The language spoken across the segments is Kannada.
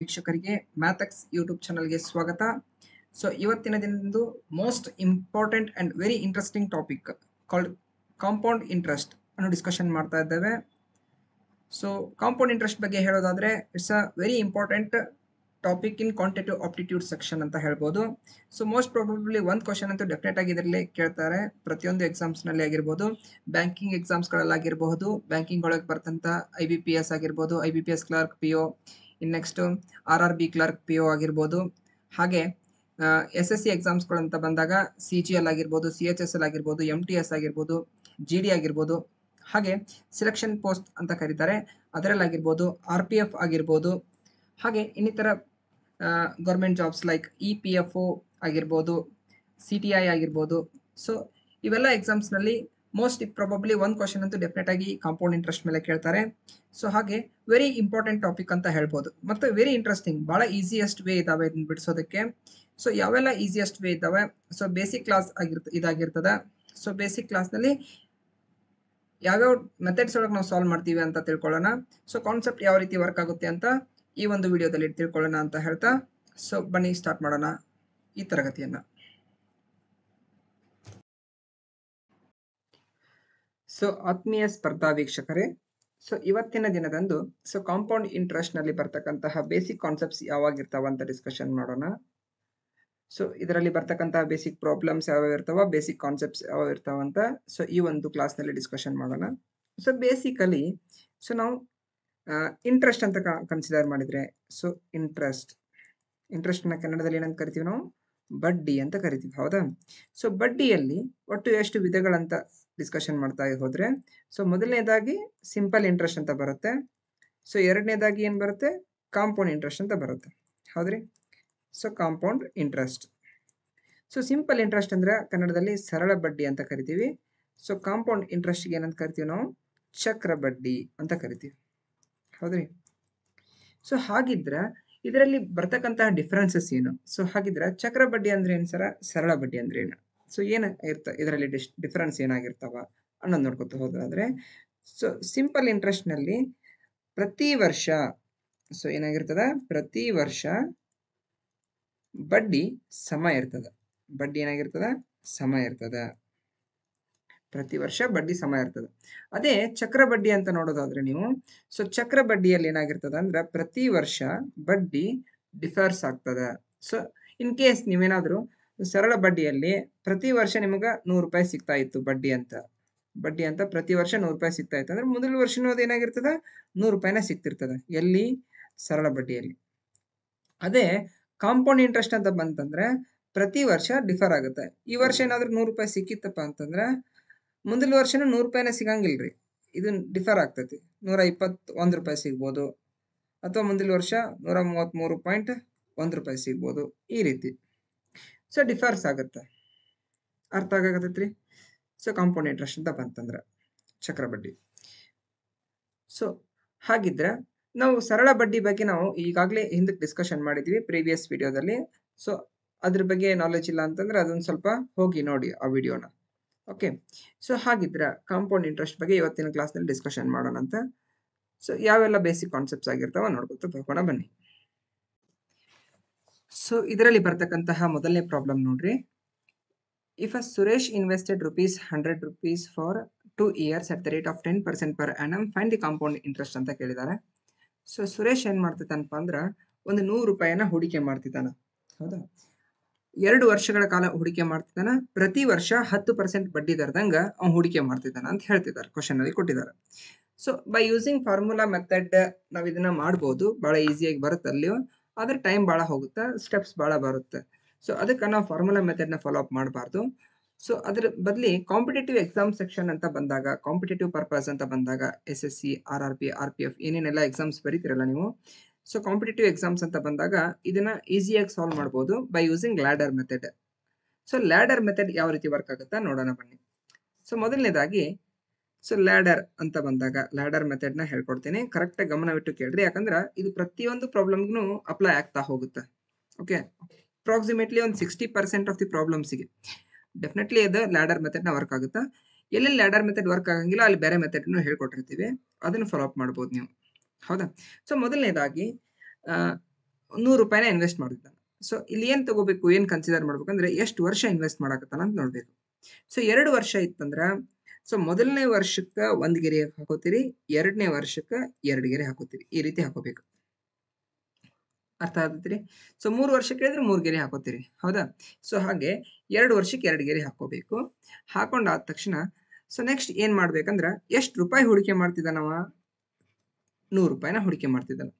ವೀಕ್ಷಕರಿಗೆ ಮ್ಯಾಥಕ್ಸ್ ಯೂಟ್ಯೂಬ್ ಚಾನಲ್ಗೆ ಸ್ವಾಗತ. ಸೊ ಇವತ್ತಿನ ದಿನದಂದು most important and very interesting topic called compound interest ಅನ್ನು ಡಿಸ್ಕಷನ್ ಮಾಡ್ತಾ ಇದ್ದೇವೆ. ಸೊ ಕಾಂಪೌಂಡ್ ಇಂಟ್ರೆಸ್ಟ್ ಬಗ್ಗೆ ಹೇಳೋದಾದ್ರೆ it's a very important topic in quantitative aptitude section ಅಂತ ಹೇಳ್ಬೋದು. ಸೊ ಮೋಸ್ಟ್ ಪ್ರಾಬಬ್ಲಿ ಒಂದು ಕ್ವಶನ್ ಅಂತೂ ಡೆಫಿನೆಟ್ ಆಗಿ ಇದರಲ್ಲಿ ಕೇಳ್ತಾರೆ ಪ್ರತಿಯೊಂದು ಎಕ್ಸಾಮ್ಸ್ನಲ್ಲಿ ಆಗಿರ್ಬೋದು, ಬ್ಯಾಂಕಿಂಗ್ ಎಕ್ಸಾಮ್ಸ್ಗಳಲ್ಲಾಗಿರಬಹುದು, ಬ್ಯಾಂಕಿಂಗ್ ಒಳಗೆ ಬರ್ತಂಥ IBPS ಆಗಿರ್ಬೋದು, IBPS ಕ್ಲರ್ಕ್ PO, ಇನ್ನು ನೆಕ್ಸ್ಟ್ RRB ಕ್ಲರ್ಕ್ PO ಆಗಿರ್ಬೋದು, ಹಾಗೆ SSC ಎಕ್ಸಾಮ್ಸ್ಗಳು ಅಂತ ಬಂದಾಗ CGL ಆಗಿರ್ಬೋದು, CHSL ಆಗಿರ್ಬೋದು, MTS ಆಗಿರ್ಬೋದು, GD ಆಗಿರ್ಬೋದು, ಹಾಗೆ ಸೆಲೆಕ್ಷನ್ ಪೋಸ್ಟ್ ಅಂತ ಕರೀತಾರೆ ಅದರಲ್ಲಾಗಿರ್ಬೋದು, RPF ಆಗಿರ್ಬೋದು, ಹಾಗೆ ಇನ್ನಿತರ ಗೌರ್ಮೆಂಟ್ ಜಾಬ್ಸ್ ಲೈಕ್ EPFO ಆಗಿರ್ಬೋದು, CTI ಆಗಿರ್ಬೋದು. ಸೊ ಇವೆಲ್ಲ ಎಕ್ಸಾಮ್ಸ್ನಲ್ಲಿ ಮೋಸ್ಟ್ ಪ್ರಾಬಬ್ಲಿ ಒಂದು ಕ್ವಶನ್ ಅಂತೂ ಡೆಫಿನೆಟ್ ಆಗಿ ಕಾಂಪೌಂಡ್ ಇಂಟ್ರೆಸ್ಟ್ ಮೇಲೆ ಕೇಳ್ತಾರೆ. ಸೊ ಹಾಗೆ ವೆರಿ ಇಂಪಾರ್ಟೆಂಟ್ ಟಾಪಿಕ್ ಅಂತ ಹೇಳ್ಬೋದು, ಮತ್ತು ವೆರಿ ಇಂಟ್ರೆಸ್ಟಿಂಗ್. ಭಾಳ ಈಸಿಯೆಸ್ಟ್ ವೇ ಇದಾವೆ ಇದನ್ನ ಬಿಡಿಸೋದಕ್ಕೆ. ಸೊ ಯಾವೆಲ್ಲ ಈಸಿಯೆಸ್ಟ್ ವೇ ಇದ್ದಾವೆ? ಸೊ ಬೇಸಿಕ್ ಕ್ಲಾಸ್ ಇದಾಗಿರ್ತದೆ. ಸೊ ಬೇಸಿಕ್ ಕ್ಲಾಸ್ನಲ್ಲಿ ಯಾವ್ಯಾವ ಮೆಥಡ್ಸ್ ಒಳಗೆ ನಾವು ಸಾಲ್ವ್ ಮಾಡ್ತೀವಿ ಅಂತ ತಿಳ್ಕೊಳ್ಳೋಣ. ಸೊ ಕಾನ್ಸೆಪ್ಟ್ ಯಾವ ರೀತಿ ವರ್ಕ್ ಆಗುತ್ತೆ ಅಂತ ಈ ಒಂದು ವಿಡಿಯೋದಲ್ಲಿ ತಿಳ್ಕೊಳ್ಳೋಣ ಅಂತ ಹೇಳ್ತಾ, ಸೊ ಬನ್ನಿ ಸ್ಟಾರ್ಟ್ ಮಾಡೋಣ ಈ ತರಗತಿಯನ್ನ. ಸೊ ಆತ್ಮೀಯ ಸ್ಪರ್ಧಾ ವೀಕ್ಷಕರೇ, ಸೊ ಇವತ್ತಿನ ದಿನದಂದು ಸೊ ಕಾಂಪೌಂಡ್ ಇಂಟ್ರೆಸ್ಟ್ ನಲ್ಲಿ ಬರ್ತಕ್ಕಂತಹ ಬೇಸಿಕ್ ಕಾನ್ಸೆಪ್ಟ್ಸ್ ಯಾವಾಗಿರ್ತಾವ ಅಂತ ಡಿಸ್ಕಷನ್ ಮಾಡೋಣ. ಸೊ ಇದರಲ್ಲಿ ಬರ್ತಕ್ಕಂತಹ ಬೇಸಿಕ್ ಪ್ರಾಬ್ಲಮ್ಸ್ ಯಾವ ಇರ್ತಾವ, ಬೇಸಿಕ್ ಕಾನ್ಸೆಪ್ಟ್ಸ್ ಯಾವ ಇರ್ತಾವ ಅಂತ ಸೊ ಈ ಒಂದು ಕ್ಲಾಸ್ನಲ್ಲಿ ಡಿಸ್ಕಷನ್ ಮಾಡೋಣ. ಸೊ ಬೇಸಿಕಲಿ ಸೊ ನಾವು ಇಂಟ್ರೆಸ್ಟ್ ಅಂತ ಕನ್ಸಿಡರ್ ಮಾಡಿದ್ರೆ, ಸೊ ಇಂಟ್ರೆಸ್ಟ್ನ ಕನ್ನಡದಲ್ಲಿ ಏನಂತ ಕರಿತೀವಿ ನಾವು? ಬಡ್ಡಿ ಅಂತ ಕರಿತೀವಿ, ಹೌದಾ? ಸೊ ಬಡ್ಡಿಯಲ್ಲಿ ಒಟ್ಟು ಎಷ್ಟು ವಿಧಗಳಂತ ಡಿಸ್ಕಷನ್ ಮಾಡ್ತಾ ಹೋದ್ರೆ, ಸೊ ಮೊದಲನೇದಾಗಿ ಸಿಂಪಲ್ ಇಂಟ್ರೆಸ್ಟ್ ಅಂತ ಬರುತ್ತೆ. ಸೊ ಎರಡನೇದಾಗಿ ಏನು ಬರುತ್ತೆ? ಕಾಂಪೌಂಡ್ ಇಂಟ್ರೆಸ್ಟ್ ಅಂತ ಬರುತ್ತೆ, ಹೌದ್ರಿ? So compound interest. So simple interest ಅಂದ್ರೆ ಕನ್ನಡದಲ್ಲಿ ಸರಳ ಬಡ್ಡಿ ಅಂತ ಕರಿತೀವಿ. ಸೊ ಕಾಂಪೌಂಡ್ ಇಂಟ್ರೆಸ್ಟ್ಗೆ ಏನಂತ ಕರಿತೀವಿ ನಾವು? ಚಕ್ರ ಬಡ್ಡಿ ಅಂತ ಕರಿತೀವಿ, ಹೌದ್ರಿ? ಸೊ ಹಾಗಿದ್ರೆ ಇದರಲ್ಲಿ ಬರ್ತಕ್ಕಂತಹ ಡಿಫ್ರೆನ್ಸಸ್ ಏನು? ಸೊ ಹಾಗಿದ್ರೆ ಚಕ್ರ ಬಡ್ಡಿ ಅಂದ್ರೆ ಏನು ಸರ, ಸರಳ ಬಡ್ಡಿ ಅಂದ್ರೆ ಏನು? ಸೊ ಏನು ಇದರಲ್ಲಿ ಡಿಫ್ರೆನ್ಸ್ ಏನಾಗಿರ್ತಾವ ಅನ್ನೋದು ನೋಡ್ಕೊತ ಹೋದ್ರೆ, ಸೊ ಸಿಂಪಲ್ ಇಂಟ್ರೆಸ್ಟ್ ನಲ್ಲಿ ಪ್ರತಿ ವರ್ಷ ಸೊ ಏನಾಗಿರ್ತದ, ಪ್ರತಿ ವರ್ಷ ಬಡ್ಡಿ ಸಮ ಇರ್ತದ. ಬಡ್ಡಿ ಏನಾಗಿರ್ತದ? ಸಮ ಇರ್ತದ. ಪ್ರತಿ ವರ್ಷ ಬಡ್ಡಿ ಸಮ ಇರ್ತದೆ. ಅದೇ ಚಕ್ರ ಬಡ್ಡಿ ಅಂತ ನೋಡೋದಾದ್ರೆ ನೀವು, ಸೊ ಚಕ್ರ ಬಡ್ಡಿಯಲ್ಲಿ ಏನಾಗಿರ್ತದ ಅಂದ್ರೆ ಪ್ರತಿ ವರ್ಷ ಬಡ್ಡಿ ಡಿಫರ್ಸ್ ಆಗ್ತದೆ. ಸೊ ಇನ್ ಕೇಸ್ ನೀವೇನಾದ್ರೂ ಸರಳ ಬಡ್ಡಿಯಲ್ಲಿ ಪ್ರತಿ ವರ್ಷ ನಿಮಗೆ 100 ರೂಪಾಯಿ ಸಿಗ್ತಾ ಇತ್ತು ಬಡ್ಡಿ ಅಂತ ಪ್ರತಿ ವರ್ಷ 100 ರೂಪಾಯಿ ಸಿಗ್ತಾ ಇತ್ತು ಅಂದ್ರೆ ಮೊದಲ ವರ್ಷನೂ ಅದು ಏನಾಗಿರ್ತದ? 100 ರೂಪಾಯಿನ ಸಿಗ್ತಿರ್ತದೆ. ಎಲ್ಲಿ? ಸರಳ ಬಡ್ಡಿಯಲ್ಲಿ. ಅದೇ ಕಾಂಪೌಂಡ್ ಇಂಟ್ರೆಸ್ಟ್ ಅಂತ ಬಂತಂದ್ರೆ ಪ್ರತಿ ವರ್ಷ ಡಿಫರ್ ಆಗುತ್ತೆ. ಈ ವರ್ಷ ಏನಾದ್ರೂ 100 ರೂಪಾಯಿ ಸಿಕ್ಕಿತ್ತಪ್ಪ ಅಂತಂದ್ರೆ ಮುಂದಿನ ವರ್ಷನೂ 100 ರೂಪಾಯಿನ ಸಿಗಂಗಿಲ್ರಿ, ಇದು ಡಿಫರ್ ಆಗ್ತೈತಿ. 121 ರೂಪಾಯಿ ಸಿಗ್ಬೋದು, ಅಥವಾ ಮುಂದಿನ ವರ್ಷ 133.1 ರೂಪಾಯಿ ಸಿಗ್ಬೋದು, ಈ ರೀತಿ. ಸೊ ಡಿಫರ್ಸ್ ಆಗುತ್ತೆ. ಅರ್ಥ ಆಗತ್ತೈತ್ರಿ? ಸೊ ಕಾಂಪೌಂಡ್ ಇಂಟ್ರೆಸ್ಟ್ ಅಂತ ಬಂತಂದ್ರೆ ಚಕ್ರ ಬಡ್ಡಿ. ಸೊ ಹಾಗಿದ್ರೆ ನಾವು ಸರಳ ಬಡ್ಡಿ ಬಗ್ಗೆ ನಾವು ಈಗಾಗಲೇ ಹಿಂದಕ್ಕೆ ಡಿಸ್ಕಷನ್ ಮಾಡಿದ್ವಿ ಪ್ರೀವಿಯಸ್ ವಿಡಿಯೋದಲ್ಲಿ. ಸೊ ಅದ್ರ ಬಗ್ಗೆ ನಾಲೆಜ್ ಇಲ್ಲ ಅಂತಂದ್ರೆ ಅದೊಂದು ಸ್ವಲ್ಪ ಹೋಗಿ ನೋಡಿ ಆ ವಿಡಿಯೋನ. ಓಕೆ, ಸೊ ಹಾಗಿದ್ರೆ ಕಾಂಪೌಂಡ್ ಇಂಟ್ರೆಸ್ಟ್ ಬಗ್ಗೆ ಇವತ್ತಿನ ಕ್ಲಾಸ್ನಲ್ಲಿ ಡಿಸ್ಕಷನ್ ಮಾಡೋಣ ಅಂತ. ಸೊ ಯಾವೆಲ್ಲ ಬೇಸಿಕ್ ಕಾನ್ಸೆಪ್ಟ್ಸ್ ಆಗಿರ್ತಾವ ನೋಡ್ಕೊತ ಹೋಗೋಣ ಬನ್ನಿ. ಸೊ ಇದರಲ್ಲಿ ಬರ್ತಕ್ಕಂತಹ ಮೊದಲನೇ ಪ್ರಾಬ್ಲಮ್ ನೋಡ್ರಿ. If a Suresh invested ₹100 for 2 years at the rate of 10% per annum, find the compound interest ಅಂತ ಕೇಳಿದ್ದಾರೆ. ಸೊ ಸುರೇಶ್ ಏನ್ ಮಾಡ್ತಿದ್ದಾನಪ್ಪ ಅಂದ್ರೆ ಒಂದು 100 ರೂಪಾಯಿನ ಹೂಡಿಕೆ ಮಾಡ್ತಿದ್ದಾನ, ಹೌದಾ? 2 ವರ್ಷಗಳ ಕಾಲ ಹೂಡಿಕೆ ಮಾಡ್ತಿದ್ದಾನ. ಪ್ರತಿ ವರ್ಷ 10% ಬಡ್ಡಿ ದರದಂಗ ಅವ್ನು ಹೂಡಿಕೆ ಮಾಡ್ತಿದ್ದಾನ ಅಂತ ಹೇಳ್ತಿದ್ದಾರೆ, ಕ್ವಶನ್ ಅಲ್ಲಿ ಕೊಟ್ಟಿದ್ದಾರೆ. So by using formula method ನಾವು ಇದನ್ನ ಮಾಡ್ಬೋದು, ಬಹಳ ಈಸಿಯಾಗಿ ಬರುತ್ತೆ ಅಲ್ಲಿ, ಆದ್ರೆ ಟೈಮ್ ಬಹಳ ಹೋಗುತ್ತೆ, ಸ್ಟೆಪ್ಸ್ ಬಹಳ ಬರುತ್ತೆ. ಸೊ ಅದಕ್ಕೆ ನಾವು ಫಾರ್ಮುಲಾ ಮೆಥಡ್ ನ ಫಾಲೋ ಅಪ್ ಮಾಡಬಾರ್ದು. ಸೊ ಅದ್ರ ಬದಲಿ ಕಾಂಪಿಟೇಟಿವ್ ಎಕ್ಸಾಮ್ ಸೆಕ್ಷನ್ ಅಂತ ಬಂದಾಗ, ಕಾಂಪಿಟೇಟಿವ್ ಪರ್ಪಸ್ ಅಂತ ಬಂದಾಗ, SSC, RRB, RPF ಏನೇನೆಲ್ಲ ಎಕ್ಸಾಮ್ಸ್ ಬರೀತಿರಲ್ಲ ನೀವು, ಸೊ ಕಾಂಪಿಟೇಟಿವ್ ಎಕ್ಸಾಮ್ಸ್ ಅಂತ ಬಂದಾಗ ಇದನ್ನ ಈಸಿಯಾಗಿ ಸಾಲ್ವ್ ಮಾಡ್ಬೋದು by using ladder method. So ladder method ಯಾವ ರೀತಿ ವರ್ಕ್ ಆಗುತ್ತಾ ನೋಡೋಣ ಬನ್ನಿ. ಸೊ ಮೊದಲನೇದಾಗಿ ಸೊ ಲ್ಯಾಡರ್ ಅಂತ ಬಂದಾಗ ಲ್ಯಾಡರ್ ಮೆಥಡ್ ನ ಹೇಳ್ಕೊಡ್ತೀನಿ, ಕರೆಕ್ಟ್ ಆಗಿ ಗಮನವಿಟ್ಟು ಕೇಳ್ರಿ, ಯಾಕಂದ್ರೆ ಇದು ಪ್ರತಿಯೊಂದು ಪ್ರಾಬ್ಲಮ್ಗೂ ಅಪ್ಲೈ ಆಗ್ತಾ ಹೋಗುತ್ತೆ. ಓಕೆ, ಅಪ್ರಾಕ್ಸಿಮೇಟ್ಲಿ ಒಂದು 60% ಆಫ್ ದಿ ಪ್ರಾಬ್ಲಮ್ಸ್ಗೆ ಡೆಫಿನೆಟ್ಲಿ ಅದು ಲ್ಯಾಡರ್ ಮೆಥಡ್ ನ ವರ್ಕ್ ಆಗುತ್ತಾ. ಎಲ್ಲಿ ಲ್ಯಾಡರ್ ಮೆಥಡ್ ವರ್ಕ್ ಆಗಂಗಿಲ್ಲ ಅಲ್ಲಿ ಬೇರೆ ಮೆಥಡ್ ಹೇಳ್ಕೊಟ್ಟಿರ್ತೀವಿ, ಅದನ್ನು ಫಾಲೋ ಅಪ್ ಮಾಡ್ಬೋದು ನೀವು, ಹೌದಾ? ಸೊ ಮೊದಲನೇದಾಗಿ ₹100 ಇನ್ವೆಸ್ಟ್ ಮಾಡಿದ್ದಾನೆ. ಸೊ ಇಲ್ಲಿ ಏನು ತಗೋಬೇಕು, ಏನು ಕನ್ಸಿಡರ್ ಮಾಡ್ಬೇಕಂದ್ರೆ ಎಷ್ಟು ವರ್ಷ ಇನ್ವೆಸ್ಟ್ ಮಾಡಕತ್ತಾನ ಅಂತ ನೋಡ್ಬೇಕು. ಸೊ 2 ವರ್ಷ ಇತ್ತಂದ್ರ ಸೊ ಮೊದಲನೇ ವರ್ಷಕ್ಕೆ 1 ಗೆರೆ ಹಾಕೋತೀರಿ, 2ನೇ ವರ್ಷಕ್ಕೆ 2 ಗೆರೆ ಹಾಕೋತೀರಿ. ಈ ರೀತಿ ಹಾಕೋಬೇಕು. ಅರ್ಥ ಆಗತ್ರಿ? ಸೊ 3 ವರ್ಷ ಕೇಳಿದ್ರೆ 3 ಗೆರೆ ಹಾಕೋತೀರಿ. ಹೌದಾ? ಸೊ ಹಾಗೆ 2 ವರ್ಷಕ್ಕೆ 2 ಗೆರೆ ಹಾಕೋಬೇಕು. ಹಾಕೊಂಡಾದ ತಕ್ಷಣ ಸೊ ನೆಕ್ಸ್ಟ್ ಏನ್ ಮಾಡ್ಬೇಕಂದ್ರ ಎಷ್ಟು ರೂಪಾಯಿ ಹೂಡಿಕೆ ಮಾಡ್ತಿದ್ದಾನವ? ₹100 ಹೂಡಿಕೆ ಮಾಡ್ತಿದ್ದಾನ.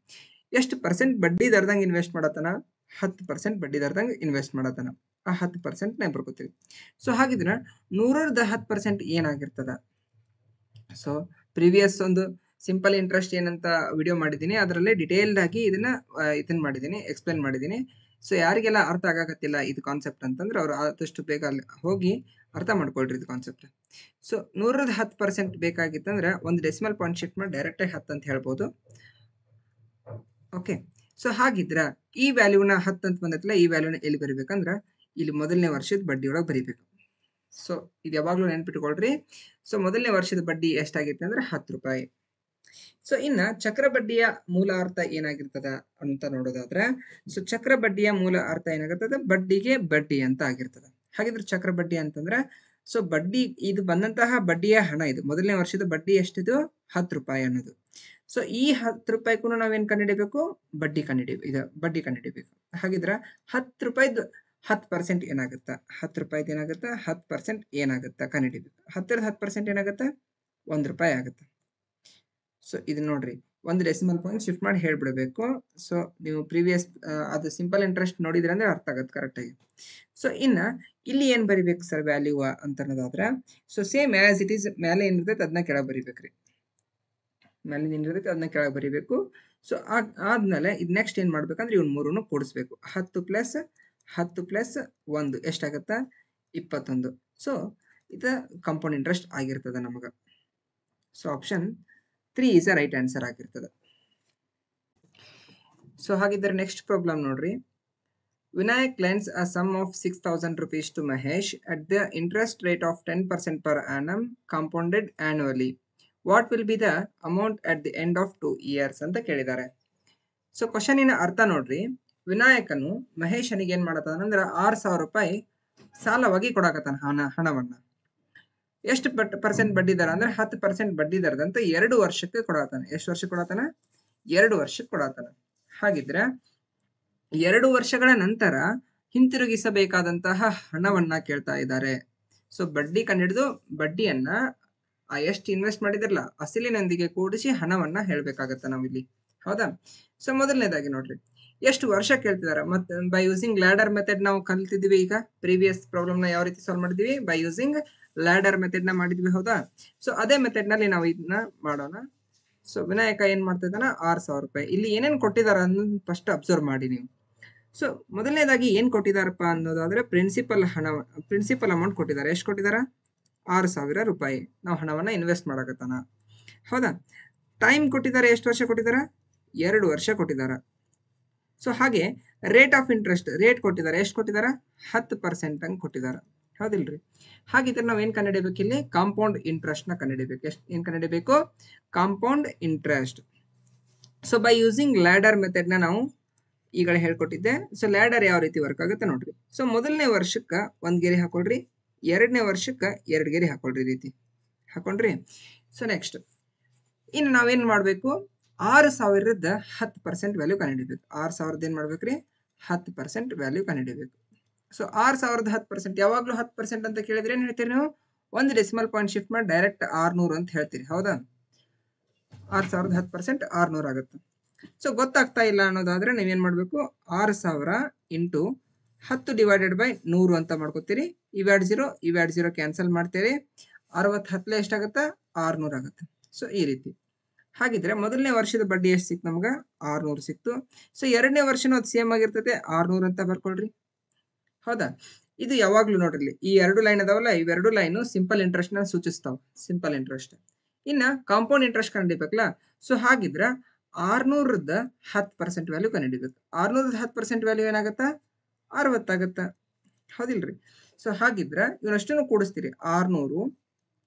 ಎಷ್ಟು ಪರ್ಸೆಂಟ್ ಬಡ್ಡಿ ದರದಂಗೆ ಇನ್ವೆಸ್ಟ್ ಮಾಡತ್ತಾನ? 10% ಬಡ್ಡಿ ದರದಂಗೆ ಇನ್ವೆಸ್ಟ್ ಮಾಡತ್ತಾನ. ಆ 10% ನೇ ಬರ್ಕೋತೀವಿ. ಸೊ ಹಾಗಿದ್ರೆ 100ರದ 10% ಏನಾಗಿರ್ತದ? ಸೊ ಪ್ರೀವಿಯಸ್ ಒಂದು ಸಿಂಪಲ್ ಇಂಟ್ರೆಸ್ಟ್ ಏನಂತ ವಿಡಿಯೋ ಮಾಡಿದ್ದೀನಿ, ಅದರಲ್ಲೇ ಡಿಟೇಲ್ಡ್ ಆಗಿ ಇದನ್ನ ಮಾಡಿದ್ದೀನಿ, ಎಕ್ಸ್ಪ್ಲೇನ್ ಮಾಡಿದ್ದೀನಿ. ಸೊ ಯಾರಿಗೆಲ್ಲ ಅರ್ಥ ಆಗಾಕತ್ತಿಲ್ಲ ಇದು ಕಾನ್ಸೆಪ್ಟ್ ಅಂತಂದ್ರೆ ಅವ್ರು ಆದಷ್ಟು ಬೇಗ ಅಲ್ಲಿ ಹೋಗಿ ಅರ್ಥ ಮಾಡ್ಕೊಳ್ರಿ ಇದು ಕಾನ್ಸೆಪ್ಟ್. ಸೊ 100ರದ 10% ಬೇಕಾಗಿತ್ತಂದ್ರೆ ಒಂದು ಡೆಸಿಮಲ್ ಪಾಯಿಂಟ್ ಶಿಫ್ಟ್ ಮಾಡಿ ಡೈರೆಕ್ಟಾಗಿ 10 ಅಂತ ಹೇಳ್ಬೋದು. ಓಕೆ. ಸೊ ಹಾಗಿದ್ರ ಈ ವ್ಯಾಲ್ಯೂನ 10 ಅಂತ ಬಂದೈತಲ್ಲ, ಈ ವ್ಯಾಲ್ಯೂನ ಎಲ್ಲಿ ಬರಿಬೇಕಂದ್ರ ಇಲ್ಲಿ ಮೊದಲನೇ ವರ್ಷದ ಬಡ್ಡಿ ಒಳಗೆ ಬರಿಬೇಕು. ಸೊ ಇದು ಯಾವಾಗಲೂ ನೆನ್ಪಿಟ್ಕೊಳ್ರಿ. ಸೊ ಮೊದಲನೇ ವರ್ಷದ ಬಡ್ಡಿ ಎಷ್ಟಾಗಿತ್ತು ಅಂದ್ರೆ ₹10. ಸೊ ಇನ್ನ ಚಕ್ರ ಬಡ್ಡಿಯ ಮೂಲ ಅರ್ಥ ಏನಾಗಿರ್ತದ ಅಂತ ನೋಡೋದಾದ್ರೆ, ಸೊ ಚಕ್ರ ಬಡ್ಡಿಯ ಮೂಲ ಅರ್ಥ ಏನಾಗಿರ್ತದ? ಬಡ್ಡಿಗೆ ಬಡ್ಡಿ ಅಂತ ಆಗಿರ್ತದ. ಹಾಗಿದ್ರೆ ಚಕ್ರ ಬಡ್ಡಿ ಅಂತಂದ್ರೆ ಸೊ ಬಡ್ಡಿ ಇದು ಬಂದಂತಹ ಬಡ್ಡಿಯ ಹಣ, ಇದು ಮೊದಲನೇ ವರ್ಷದ ಬಡ್ಡಿ ಎಷ್ಟಿದು? ₹10 ಅನ್ನೋದು. ಸೊ ಈ ₹10 ನಾವೇನ್ ಕಂಡುಹಿಡಿಬೇಕು? ಬಡ್ಡಿ ಕಂಡುಹಿಡಿಬೇಕು. ಹಾಗಿದ್ರ ₹10 10% ಏನಾಗುತ್ತಾ? ₹10 ಏನಾಗುತ್ತಾ? 10% ಏನಾಗುತ್ತಾ ಕಂಡುಹಿಡಿಬೇಕು. 10ರದ 10% ಏನಾಗುತ್ತಾ? ₹1 ಆಗುತ್ತೆ. ಸೊ ಇದನ್ನ ನೋಡ್ರಿ, ಒಂದು ಡೆಸಿಮಲ್ ಪಾಯಿಂಟ್ ಶಿಫ್ಟ್ ಮಾಡಿ ಹೇಳ್ಬಿಡ್ಬೇಕು. ಸೊ ನೀವು ಪ್ರೀವಿಯಸ್ ಅದು ಸಿಂಪಲ್ ಇಂಟ್ರೆಸ್ಟ್ ನೋಡಿದ್ರಿ ಅಂದ್ರೆ ಅರ್ಥ ಆಗುತ್ತೆ ಕರೆಕ್ಟಾಗಿ. ಸೊ ಇನ್ನ ಇಲ್ಲಿ ಏನ್ ಬರಿಬೇಕು ಸರ್ ವ್ಯಾಲ್ಯೂ ಅಂತ ಅನ್ನೋದಾದ್ರೆ, so same as it is ಮೇಲೆ ಏನಿರ್ತೈತೆ ಅದನ್ನ ಕೆಳಗೆ ಬರಿಬೇಕ್ರಿ. ಮೇಲೆ ಏನಿರ್ತೈತೆ ಅದನ್ನ ಕೆಳಗೆ ಬರಿಬೇಕು. ಸೊ ಆದ್ಮೇಲೆ ಇದು ನೆಕ್ಸ್ಟ್ ಏನ್ ಮಾಡ್ಬೇಕಂದ್ರೆ ಇವ್ನ ಮೂರನ್ನು ಕೂಡಿಸ್ಬೇಕು. 10 ಪ್ಲಸ್ 1 ಎಷ್ಟಾಗತ್ತಾ? 21. ಸೊ ಇದು ಕಾಂಪೌಂಡ್ ಇಂಟ್ರೆಸ್ಟ್ ಆಗಿರ್ತದೆ ನಮಗ. So option 3 is a right answer ಆಗಿರ್ತದೆ. ಸೊ ಹಾಗಿದ್ರೆ ನೆಕ್ಸ್ಟ್ ಪ್ರಾಬ್ಲಮ್ ನೋಡ್ರಿ. Vinayak lends a sum of 6,000 rupees to Mahesh at the interest rate of 10% per annum compounded annually. What will be the amount at the end of 2 years ಅಂತ ಕೇಳಿದ್ದಾರೆ. ಸೊ ಕ್ವಶನಿನ ಅರ್ಥ ನೋಡ್ರಿ. ವಿನಾಯಕನು ಮಹೇಶನಿಗೆ ಏನ್ ಮಾಡತಾನಂದ್ರ ₹6,000 ಸಾಲವಾಗಿ ಕೊಡಾಕತ್ತಾನ ಹಣವನ್ನ. ಎಷ್ಟು ಪರ್ಸೆಂಟ್ ಬಡ್ಡಿ ದರ ಅಂದ್ರೆ 10% ಬಡ್ಡಿ ದರದಂತ 2 ವರ್ಷಕ್ಕೆ ಕೊಡತಾನ. ಎಷ್ಟು ವರ್ಷಕ್ಕೆ ಕೊಡತಾನ? 2 ವರ್ಷಕ್ಕೆ ಕೊಡತಾನ. ಹಾಗಿದ್ರೆ 2 ವರ್ಷಗಳ ನಂತರ ಹಿಂತಿರುಗಿಸಬೇಕಾದಂತಹ ಹಣವನ್ನ ಕೇಳ್ತಾ ಇದ್ದಾರೆ. ಸೊ ಬಡ್ಡಿ ಕಂಡಿಡಿದು ಬಡ್ಡಿಯನ್ನ ಎಷ್ಟು ಇನ್ವೆಸ್ಟ್ ಮಾಡಿದ್ರಲ್ಲ ಅಸಲಿನೊಂದಿಗೆ ಕೂಡಿಸಿ ಹಣವನ್ನ ಹೇಳ್ಬೇಕಾಗತ್ತ ನಾವಿಲ್ಲಿ. ಹೌದಾ? ಸೊ ಮೊದಲನೇದಾಗಿ ನೋಡ್ರಿ, ಎಷ್ಟು ವರ್ಷ ಕೇಳ್ತಿದಾರ. ಮತ್ತೆ ಬೈ ಯೂಸಿಂಗ್ ಲ್ಯಾಡರ್ ಮೆಥಡ್ ನಾವು ಕಲ್ತಿದ್ವಿ. ಈಗ ಪ್ರೀವಿಯಸ್ ಪ್ರಾಬ್ಲಮ್ ನ ಯಾವ ರೀತಿ ಸಾಲ್ವ್ ಮಾಡಿದ್ವಿ? ಬೈ ಯೂಸಿಂಗ್ ಲ್ಯಾಡರ್ ಮೆಥಡ್ ನ ಮಾಡಿದ್ವಿ. ಹೌದಾ? ಸೊ ಅದೇ ಮೆಥಡ್ ನಲ್ಲಿ ನಾವು ಇದನ್ನ ಮಾಡೋಣ. ಸೊ ವಿನಾಯಕ ಏನ್ ಮಾಡ್ತಾ ಇದ್ದಾನ? ₹6,000. ಇಲ್ಲಿ ಏನೇನ್ ಕೊಟ್ಟಿದಾರ ಅನ್ನೋದು ಫಸ್ಟ್ ಅಬ್ಸರ್ವ್ ಮಾಡಿ ನೀವು. ಸೊ ಮೊದಲನೇದಾಗಿ ಏನ್ ಕೊಟ್ಟಿದಾರಪ್ಪ ಅನ್ನೋದಾದ್ರೆ ಪ್ರಿನ್ಸಿಪಲ್ ಅಮೌಂಟ್ ಕೊಟ್ಟಿದ್ದಾರೆ. ಎಷ್ಟು ಕೊಟ್ಟಿದಾರ? ₹6,000 ನಾವು ಹಣವನ್ನ ಇನ್ವೆಸ್ಟ್ ಮಾಡಕತ್ತಾನ. ಹೌದಾ? ಟೈಮ್ ಕೊಟ್ಟಿದ್ದಾರೆ. ಎಷ್ಟು ವರ್ಷ ಕೊಟ್ಟಿದಾರ? 2 ವರ್ಷ ಕೊಟ್ಟಿದಾರ. ಸೊ ಹಾಗೆ ರೇಟ್ ಆಫ್ ಇಂಟ್ರೆಸ್ಟ್ ರೇಟ್ ಕೊಟ್ಟಿದ್ದಾರೆ. ಎಷ್ಟು ಕೊಟ್ಟಿದಾರ? 10% ಹಂಗೆ ಕೊಟ್ಟಿದಾರ. ಹೌದಿಲ್ರಿ? ಹಾಗಿದ್ರೆ ನಾವ್ ಏನ್ ಕಂಡುಹಿಡಿಬೇಕು? ಇಲ್ಲಿ ಕಾಂಪೌಂಡ್ ಇಂಟ್ರೆಸ್ಟ್ ನ ಕಂಡುಹಿಡಿಬೇಕು. ಏನ್ ಕಂಡುಹಿಡಿಬೇಕು? Compound interest. So by using ladder method ನ ನಾವು ಈಗಲೇ ಹೇಳ್ಕೊಟ್ಟಿದ್ದೆ. ಸೊ ಲ್ಯಾಡರ್ ಯಾವ ರೀತಿ ವರ್ಕ್ ಆಗುತ್ತೆ ನೋಡ್ರಿ. ಸೊ ಮೊದಲನೇ ವರ್ಷಕ್ಕ 1 ಗೆರೆ ಹಾಕೊಳ್ರಿ, 2ನೇ ವರ್ಷಕ್ಕ 2 ಗೆರೆ ಹಾಕೊಳ್ರಿ. ಈ ರೀತಿ ಹಾಕೊಂಡ್ರಿ. ಸೊ ನೆಕ್ಸ್ಟ್ ಇನ್ನು ನಾವೇನ್ ಮಾಡ್ಬೇಕು? 6,000ದ 10% ವ್ಯಾಲ್ಯೂ ಕಂಡುಹಿಡಿಬೇಕು. 6,000 ಏನ್ ಮಾಡ್ಬೇಕ್ರಿ? 10% ವ್ಯಾಲ್ಯೂ ಕಂಡುಹಿಡಿಬೇಕು. ಸೊ 6,000ದ 10% ಯಾವಾಗ್ಲೂ 10% ಅಂತ ಕೇಳಿದ್ರೆ ಏನ್ ಹೇಳ್ತೀರಿ ನೀವು? ಒಂದು ಡೆಸಿಮಲ್ ಪಾಯಿಂಟ್ ಶಿಫ್ಟ್ ಮಾಡಿ ಡೈರೆಕ್ಟ್ 600 ಅಂತ ಹೇಳ್ತೀರಿ. ಹೌದಾ? 6,000ದ 10% 600 ಆಗುತ್ತೆ. ಸೊ ಗೊತ್ತಾಗ್ತಾ ಇಲ್ಲ ಅನ್ನೋದಾದ್ರೆ ನೀವೇನ್ ಮಾಡ್ಬೇಕು? 6,000 ಇಂಟು 10 ಡಿವೈಡೆಡ್ ಬೈ 100 ಅಂತ ಮಾಡ್ಕೋತೀರಿ. ಇವ್ಯಾಡ್ 0 ಕ್ಯಾನ್ಸಲ್ ಮಾಡ್ತೀರಿ. 60 10 ಎಷ್ಟಾಗತ್ತ? 600 ಆಗುತ್ತೆ. ಸೊ ಈ ರೀತಿ. ಹಾಗಿದ್ರೆ ಮೊದಲನೇ ವರ್ಷದ ಬಡ್ಡಿ ಎಷ್ಟು ಸಿಕ್ತು ನಮ್ಗ? 600 ಸಿಕ್ತು. ಸೊ 2ನೇ ವರ್ಷನೂ ಅದು ಸೇಮ್ ಆಗಿರ್ತದೆ, 600 ಅಂತ ಬರ್ಕೊಳ್ರಿ. ಹೌದಾ? ಇದು ಯಾವಾಗ್ಲೂ ನೋಡ್ರಿ, ಈ 2 ಲೈನ್ ಅದಾವಲ್ಲ, ಇವೆರಡು ಲೈನ್ ಸಿಂಪಲ್ ಇಂಟ್ರೆಸ್ಟ್ ನ ಸೂಚಿಸ್ತಾವ. Simple interest. ಇನ್ನ ಕಾಂಪೌಂಡ್ ಇಂಟ್ರೆಸ್ಟ್ ಕಂಡಿಬೇಕಲ್ಲ. ಸೊ ಹಾಗಿದ್ರ 600ದ 10% ವ್ಯಾಲ್ಯೂ ಕಂಡಿಡಿಬೇಕು. 600ದ 10% ವ್ಯಾಲ್ಯೂ ಏನಾಗತ್ತಾ? 60 ಆಗತ್ತ. ಹೌದಿಲ್ರಿ? ಸೊ ಹಾಗಿದ್ರ ಇವನಷ್ಟನ್ನು ಕೂಡಿಸ್ತೀರಿ. 600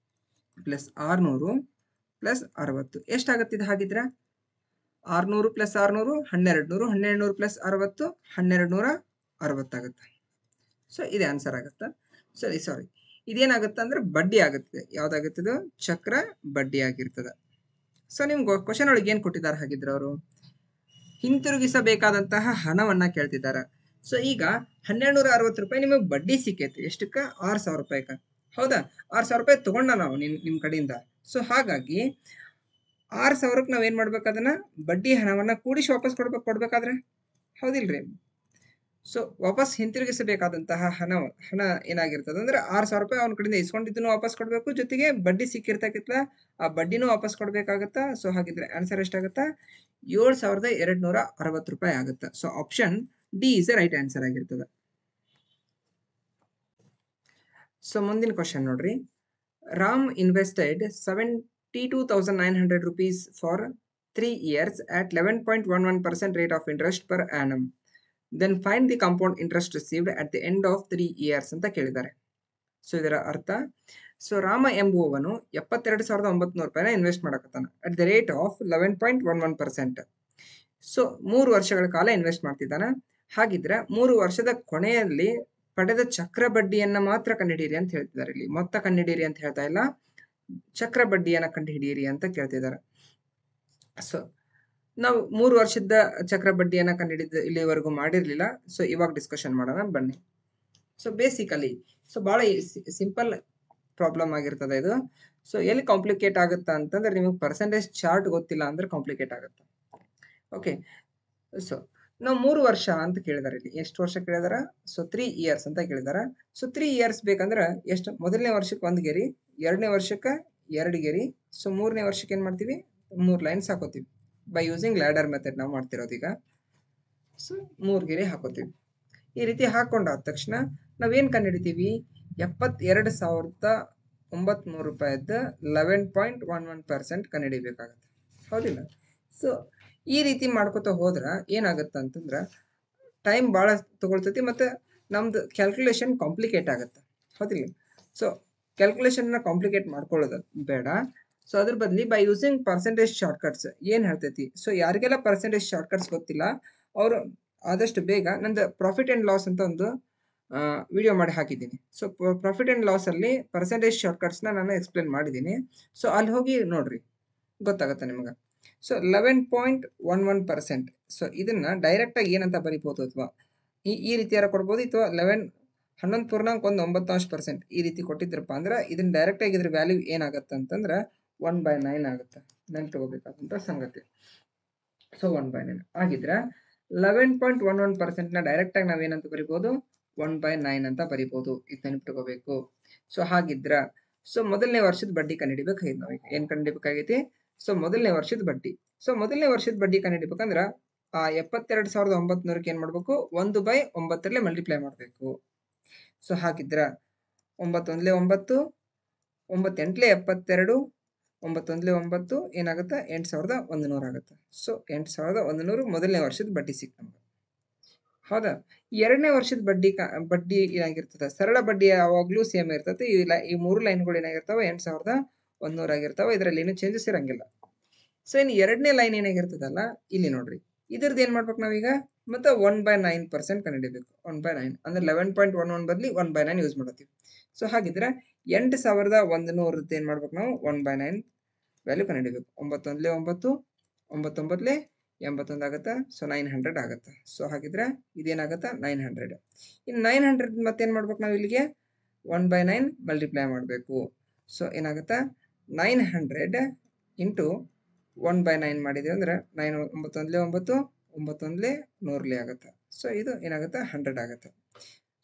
ಪ್ಲಸ್ 600 ಪ್ಲಸ್ 60 ಎಷ್ಟಾಗತ್ತಿದೆ? ಹಾಗಿದ್ರ 600 ಪ್ಲಸ್ 600 1200, 1200 ಪ್ಲಸ್ 60 1260 ಆಗುತ್ತೆ. ಸೊ ಇದೆ ಆನ್ಸರ್ ಆಗುತ್ತೆ. ಸಾರಿ ಇದೇನಾಗುತ್ತೆ ಅಂದ್ರೆ ಬಡ್ಡಿ ಆಗುತ್ತೆ. ಯಾವ್ದಾಗುತ್ತಿದು ಚಕ್ರ ಬಡ್ಡಿ ಆಗಿರ್ತದೆ. ಸೊ ನಿಮ್ಗೆ ಕ್ವಶನ್ ಒಳಗೆ ಏನ್ ಕೊಟ್ಟಿದ್ದಾರೆ ಹಾಗಿದ್ರೆ ಅವರು ಹಿಂತಿರುಗಿಸಬೇಕಾದಂತಹ ಹಣವನ್ನ ಕೇಳ್ತಿದ್ದಾರೆ. ಸೊ ಈಗ 1260 ರೂಪಾಯಿ ನಿಮಗೆ ಬಡ್ಡಿ ಸಿಕ್ಕೈತೆ. ಎಷ್ಟಕ್ಕ? 6000 ರೂಪಾಯಿಕ. ಹೌದಾ? 6000 ರೂಪಾಯಿ ತಗೊಂಡ ನಾವು ನಿಮ್ ಕಡೆಯಿಂದ. ಸೊ ಹಾಗಾಗಿ 6000ಕ್ಕೆ ನಾವ್ ಏನ್ ಮಾಡ್ಬೇಕು? ಅದನ್ನ ಬಡ್ಡಿ ಹಣವನ್ನ ಕೂಡಿಸಿ ವಾಪಸ್ ಕೊಡ್ಬೇಕಾದ್ರೆ, ಹೌದಿಲ್ರಿ? ಸೊ ವಾಪಸ್ ಹಿಂತಿರುಗಿಸಬೇಕಾದಂತಹ ಹಣ ಏನಾಗಿರ್ತದೆ ಅಂದ್ರೆ 6000 ರೂಪಾಯಿ ಅವನ ಕಡೆಯಿಂದ ಇಸ್ಕೊಂಡಿದ್ದನ್ನು ವಾಪಸ್ ಕೊಡ್ಬೇಕು, ಜೊತೆಗೆ ಬಡ್ಡಿ ಸಿಕ್ಕಿರ್ತಕ್ಕಂಥ ಆ ಬಡ್ಡಿನೂ ವಾಪಸ್ ಕೊಡ್ಬೇಕಾಗತ್ತಾ. ಸೊ ಹಾಗಿದ್ರೆ ಆನ್ಸರ್ ಎಷ್ಟಾಗತ್ತಾ? 7260 ರೂಪಾಯಿ ಆಗುತ್ತೆ. So option D is right answer ಆಗಿರ್ತದೆ. ಸೊ ಮುಂದಿನ ಕ್ವಶನ್ ನೋಡ್ರಿ. Ram invested 72,900 rupees for 3 years at 11.11% rate of interest per annum. Then find the compound interest received at the end of 3 years ಅಂತ ಕೇಳಿದ್ದಾರೆ. ಸೊ ಇದರ ಅರ್ಥ, ಸೊ ರಾಮ ಎಂಬುವವನು 72,900 ರೂಪಾಯಿನ ಇನ್ವೆಸ್ಟ್ ಮಾಡಕತ್ತಾನ at the rate of 11.11%. So 3 ವರ್ಷಗಳ ಕಾಲ ಇನ್ವೆಸ್ಟ್ ಮಾಡ್ತಿದ್ದಾನ. ಹಾಗಿದ್ರೆ 3 ವರ್ಷದ ಕೊನೆಯಲ್ಲಿ ಪಡೆದ ಚಕ್ರ ಬಡ್ಡಿಯನ್ನ ಮಾತ್ರ ಕಂಡುಹಿಡಿಯಿರಿ ಅಂತ ಹೇಳ್ತಿದ್ದಾರೆ. ಇಲ್ಲಿ ಮೊತ್ತ ಕಂಡುಹಿಡಿಯಿರಿ ಅಂತ ಹೇಳ್ತಾ ಇಲ್ಲ, ಚಕ್ರ ಬಡ್ಡಿಯನ್ನ ಕಂಡುಹಿಡಿಯಿರಿ ಅಂತ ಕೇಳ್ತಿದ್ದಾರೆ. ಸೊ ನಾವು 3 ವರ್ಷದ ಚಕ್ರ ಬಡ್ಡಿಯನ್ನ ಕಂಡುಹಿಡಿದ ಇಲ್ಲಿವರೆಗೂ ಮಾಡಿರ್ಲಿಲ್ಲ. ಸೊ ಇವಾಗ ಡಿಸ್ಕಷನ್ ಮಾಡೋಣ ಬನ್ನಿ. ಸೊ ಬೇಸಿಕಲಿ ಬಹಳ ಸಿಂಪಲ್ ಪ್ರಾಬ್ಲಮ್ ಆಗಿರ್ತದೆ ಇದು. ಸೊ ಎಲ್ಲಿ ಕಾಂಪ್ಲಿಕೇಟ್ ಆಗುತ್ತಾ ಅಂತಂದ್ರೆ, ನಿಮಗೆ ಪರ್ಸೆಂಟೇಜ್ ಚಾರ್ಟ್ ಗೊತ್ತಿಲ್ಲ ಅಂದ್ರೆ ಕಾಂಪ್ಲಿಕೇಟ್ ಆಗುತ್ತೆ. ಓಕೆ, ಸೊ ನಾವು 3 ವರ್ಷ ಅಂತ ಕೇಳಿದಾರೆ. ಇಲ್ಲಿ ಎಷ್ಟು ವರ್ಷ ಕೇಳಿದಾರ? ಸೊ 3 years ಅಂತ ಕೇಳಿದಾರ. ಸೊ 3 years ಬೇಕಂದ್ರೆ ಎಷ್ಟು? ಮೊದಲನೇ ವರ್ಷಕ್ಕೆ 1 ಗೆರಿ, ಎರಡನೇ ವರ್ಷಕ್ಕೆ 2 ಗೆರಿ. ಸೊ 3ನೇ ವರ್ಷಕ್ಕೆ ಏನ್ ಮಾಡ್ತೀವಿ? 3 ಲೈನ್ಸ್ ಹಾಕೋತೀವಿ. ಬೈ ಯೂಸಿಂಗ್ ಲ್ಯಾಡರ್ ಮೆಥಡ್ ನಾವು ಮಾಡ್ತಿರೋದು ಈಗ. ಸೊ 3 ಗೆರೆ ಹಾಕೋತೀವಿ. ಈ ರೀತಿ ಹಾಕೊಂಡಾದ ತಕ್ಷಣ ನಾವೇನ್ ಕಂಡುಹಿಡಿತೀವಿ? 72,900 ರೂಪಾಯಿದ 11.11% ಕಂಡುಹಿಡಿಬೇಕಾಗತ್ತೆ, ಹೌದಿಲ್ಲ? ಸೊ ಈ ರೀತಿ ಮಾಡ್ಕೋತಾ ಹೋದ್ರ ಏನಾಗತ್ತ ಅಂತಂದ್ರ ಟೈಮ್ ಭಾಳ ತಗೊಳ್ತೈತಿ, ಮತ್ತೆ ನಮ್ದು ಕ್ಯಾಲ್ಕುಲೇಷನ್ ಕಾಂಪ್ಲಿಕೇಟ್ ಆಗತ್ತೆ, ಹೌದಿಲ್ಲ? ಸೊ ಕ್ಯಾಲ್ಕುಲೇಷನ್ನ ಕಾಂಪ್ಲಿಕೇಟ್ ಮಾಡ್ಕೊಳ್ಳೋದು ಬೇಡ. ಸೊ ಅದ್ರ ಬದಲಿ ಬೈ ಯೂಸಿಂಗ್ ಪರ್ಸೆಂಟೇಜ್ ಶಾರ್ಟ್ಕಟ್ಸ್ ಏನ್ ಹೇಳ್ತೈತಿ? ಸೊ ಯಾರಿಗೆಲ್ಲ ಪರ್ಸೆಂಟೇಜ್ ಶಾರ್ಟ್ಕಟ್ಸ್ ಗೊತ್ತಿಲ್ಲ ಅವರು ಆದಷ್ಟು ಬೇಗ ನಂದು ಪ್ರಾಫಿಟ್ ಅಂಡ್ ಲಾಸ್ ಅಂತ ಒಂದು ವಿಡಿಯೋ ಮಾಡಿ ಹಾಕಿದ್ದೀನಿ. ಸೊ ಪ್ರಾಫಿಟ್ ಅಂಡ್ ಲಾಸ್ ಅಲ್ಲಿ ಪರ್ಸೆಂಟೇಜ್ ಶಾರ್ಟ್ಕಟ್ಸ್ನ ನಾನು ಎಕ್ಸ್ಪ್ಲೇನ್ ಮಾಡಿದ್ದೀನಿ. ಸೊ ಅಲ್ಲಿ ಹೋಗಿ ನೋಡ್ರಿ, ಗೊತ್ತಾಗುತ್ತೆ ನಿಮ್ಗೆ. ಸೊ 11.11%. ಸೊ ಇದನ್ನ ಡೈರೆಕ್ಟ್ ಆಗಿ ಏನಂತ ಬರಿಬೋದು, ಅಥವಾ ಈ ರೀತಿಯಾರ ಕೊಡ್ಬೋದು, ಅಥವಾ 11.9% ಈ ರೀತಿ ಕೊಟ್ಟಿದ್ರಪ್ಪ ಅಂದ್ರೆ ಇದನ್ನ ಡೈರೆಕ್ಟ್ ಆಗಿ ಇದ್ರ ವ್ಯಾಲ್ಯೂ ಏನಾಗತ್ತೆ ಅಂತಂದ್ರೆ 1/9 ಆಗುತ್ತೆ. ನೆನ್ಪಿಟ್ಕೋಬೇಕಾದಂತ ಸಂಗತಿ. ಸೊ 1/9 ಆಗಿದ್ರೆ 11.11% ನ ಡೈರೆಕ್ಟ್ ಆಗಿ ನಾವೇನಂತ ಬರಿಬೋದು? 1/9 ಅಂತ ಬರಿಬೋದು. ಇದು ನೆನ್ಪಿಟ್ಕೋಬೇಕು. ಸೊ ಹಾಗಿದ್ರ ಸೊ ಮೊದಲನೇ ವರ್ಷದ ಬಡ್ಡಿ ಕಂಡುಹಿಡಿಬೇಕಾಗಿತ್ತು. ನಾವೀಗ ಏನ್ ಕಂಡುಹಿಡಿಬೇಕಾಗೈತಿ? ಸೊ ಮೊದಲನೇ ವರ್ಷದ ಬಡ್ಡಿ. ಸೊ ಮೊದಲನೇ ವರ್ಷದ ಬಡ್ಡಿ ಕಂಡುಹಿಡಿಬೇಕಂದ್ರ ಆ 72,900ಕ್ಕೆ ಏನ್ ಮಾಡ್ಬೇಕು? 1/9 ಮಲ್ಟಿಪ್ಲೈ ಮಾಡ್ಬೇಕು. ಸೊ ಹಾಗಿದ್ರ 9 1 9, 9 8 72, 9 1 9 ಏನಾಗುತ್ತೆ? 8,100 ಆಗುತ್ತೆ. ಸೊ 8,100 ಮೊದಲನೇ ವರ್ಷದ ಬಡ್ಡಿ ಸಿಕ್ತು ನಮ್ಗೆ, ಹೌದಾ? ಎರಡನೇ ವರ್ಷದ ಬಡ್ಡಿ ಏನಾಗಿರ್ತದೆ? ಸರಳ ಬಡ್ಡಿ ಯಾವಾಗ್ಲೂ ಸೇಮ್ ಇರ್ತದೆ. ಈ 3 ಲೈನ್ಗಳು ಏನಾಗಿರ್ತಾವ? 8,100 ಆಗಿರ್ತಾವ. ಇದರಲ್ಲಿ ಏನು ಚೇಂಜಸ್ ಇರಂಗಿಲ್ಲ. ಸೊ ಇನ್ನು ಎರಡನೇ ಲೈನ್ ಏನಾಗಿರ್ತದಲ್ಲ, ಇಲ್ಲಿ ನೋಡ್ರಿ, ಇದ್ರದ್ದು ಏನ್ ಮಾಡ್ಬೇಕು ನಾವೀಗ? ಮತ್ತೆ 1/9% ಕಂಡುಹಿಡಿಬೇಕು. 1/9 ಅಂದ್ರೆ 11.11 ಬದಲಿ 1/9 ಯೂಸ್ ಮಾಡತ್ತೀವಿ. ಸೊ ಹಾಗಿದ್ರೆ 8,100 ಏನ್ ಮಾಡ್ಬೇಕು ನಾವು? 1/9 ವ್ಯಾಲ್ಯೂ ಕಂಡುಹಿಡಿಬೇಕು. 9 1 9, 9 9 81 ಆಗುತ್ತೆ. ಸೊ 900 ಆಗುತ್ತೆ. ಸೊ ಹಾಗಿದ್ರೆ ಇದೇನಾಗುತ್ತೆ? 900. ಇನ್ನು 900 ಮತ್ತೇನ್ ಮಾಡ್ಬೇಕು ನಾವು? ಇಲ್ಲಿಗೆ 1/9 ಮಲ್ಟಿಪ್ಲೈ ಮಾಡಬೇಕು. ಸೊ ಏನಾಗುತ್ತೆ? 900 ಇಂಟು 1/9 ಮಾಡಿದ್ವಿ ಅಂದ್ರೆ 9 9 1 9, 9 1 100 ಆಗುತ್ತೆ. ಸೊ ಇದು ಏನಾಗುತ್ತೆ? 100 ಆಗುತ್ತೆ.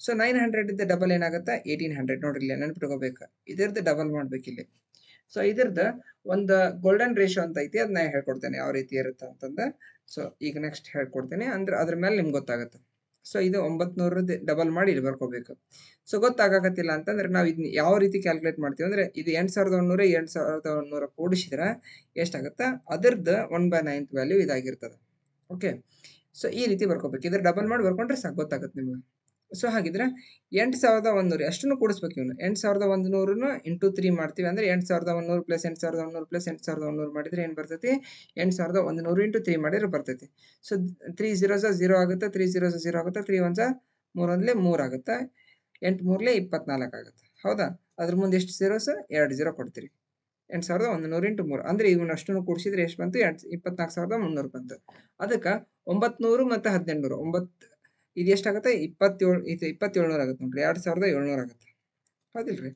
ಸೊ 900 ಇದ್ದ ಡಬಲ್ ಏನಾಗುತ್ತೆ? 1800. ನೋಡ್ರಿ, ಇಲ್ಲಿ ನೆನ್ಪಿಟ್ಕೋಬೇಕು, ಇದ್ರದ್ದು ಡಬಲ್ ಮಾಡ್ಬೇಕು ಇಲ್ಲಿ. ಸೊ ಇದ್ರದ್ದು ಒಂದು ಗೋಲ್ಡನ್ ರೇಷಿಯೋ ಅಂತ ಐತಿ, ಅದನ್ನ ಹೇಳ್ಕೊಡ್ತೇನೆ ಯಾವ ರೀತಿ ಇರುತ್ತೆ ಅಂತಂದ. ಸೊ ಈಗ ನೆಕ್ಸ್ಟ್ ಹೇಳ್ಕೊಡ್ತೇನೆ, ಅಂದ್ರೆ ಅದ್ರ ಮೇಲೆ ನಿಮ್ಗೆ ಗೊತ್ತಾಗುತ್ತೆ. ಸೊ ಇದು 900 ಡಬಲ್ ಮಾಡಿ ಇಲ್ಲಿ ಬರ್ಕೋಬೇಕು. ಸೊ ಗೊತ್ತಾಗತ್ತಿಲ್ಲ ಅಂತಂದ್ರೆ ನಾವು ಇದನ್ನ ಯಾವ ರೀತಿ ಕ್ಯಾಲ್ಕುಲೇಟ್ ಮಾಡ್ತೀವಿ ಅಂದ್ರೆ, ಇದು 8,100 8,100 ಕೂಡಿಸಿದ್ರೆ ಎಷ್ಟಾಗುತ್ತೆ? ಅದರದ್ದು 1/9 ವ್ಯಾಲ್ಯೂ ಇದಾಗಿರ್ತದೆ. ಓಕೆ, ಸೊ ಈ ರೀತಿ ಬರ್ಕೋಬೇಕು. ಇದ್ರ ಡಬಲ್ ಮಾಡಿ ಬರ್ಕೊಂಡ್ರೆ ಸಾಕು, ಗೊತ್ತಾಗುತ್ತೆ ನಿಮ್ಗೆ. ಸೊ ಹಾಗಿದ್ರೆ 8100 ಅಷ್ಟನ್ನು ಕೂಡಿಸ್ಬೇಕು ಇವನು. 8100 ಇಂಟು 3 ಮಾಡ್ತೀವಿ ಅಂದ್ರೆ 8100 ಪ್ಲಸ್ 8100 ಪ್ಲಸ್ 8100 ಮಾಡಿದ್ರೆ ಏನು ಬರ್ತೈತಿ? 8100 ಇಂಟು 3 ಮಾಡಿದ್ರೆ ಬರ್ತೈತಿ. ಸೊ 3 0 0 ಆಗುತ್ತೆ, 3 0 0 ಆಗುತ್ತೆ, 3 1 3 ಒಂದ್ಲೆ 3 ಆಗುತ್ತೆ, 8 3 24 ಆಗುತ್ತೆ. ಹೌದಾ? ಅದ್ರ ಮುಂದೆ ಎಷ್ಟು zeros? 2 0 ಕೊಡ್ತೀರಿ. 8100 ಇಂಟು 3 ಅಂದ್ರೆ ಇವನಷ್ಟನ್ನು ಕೂಡಿಸಿದ್ರೆ ಎಷ್ಟು ಬಂತು? 24300 ಬಂತು. ಅದಕ್ಕೆ 900 ಮತ್ತು 1800 ಇದು ಎಷ್ಟಾಗುತ್ತೆ? 2700 ಆಗುತ್ತೆ ನೋಡ್ರಿ. 2700 ಆಗುತ್ತೆ. ಹೌದಿಲ್ರಿ?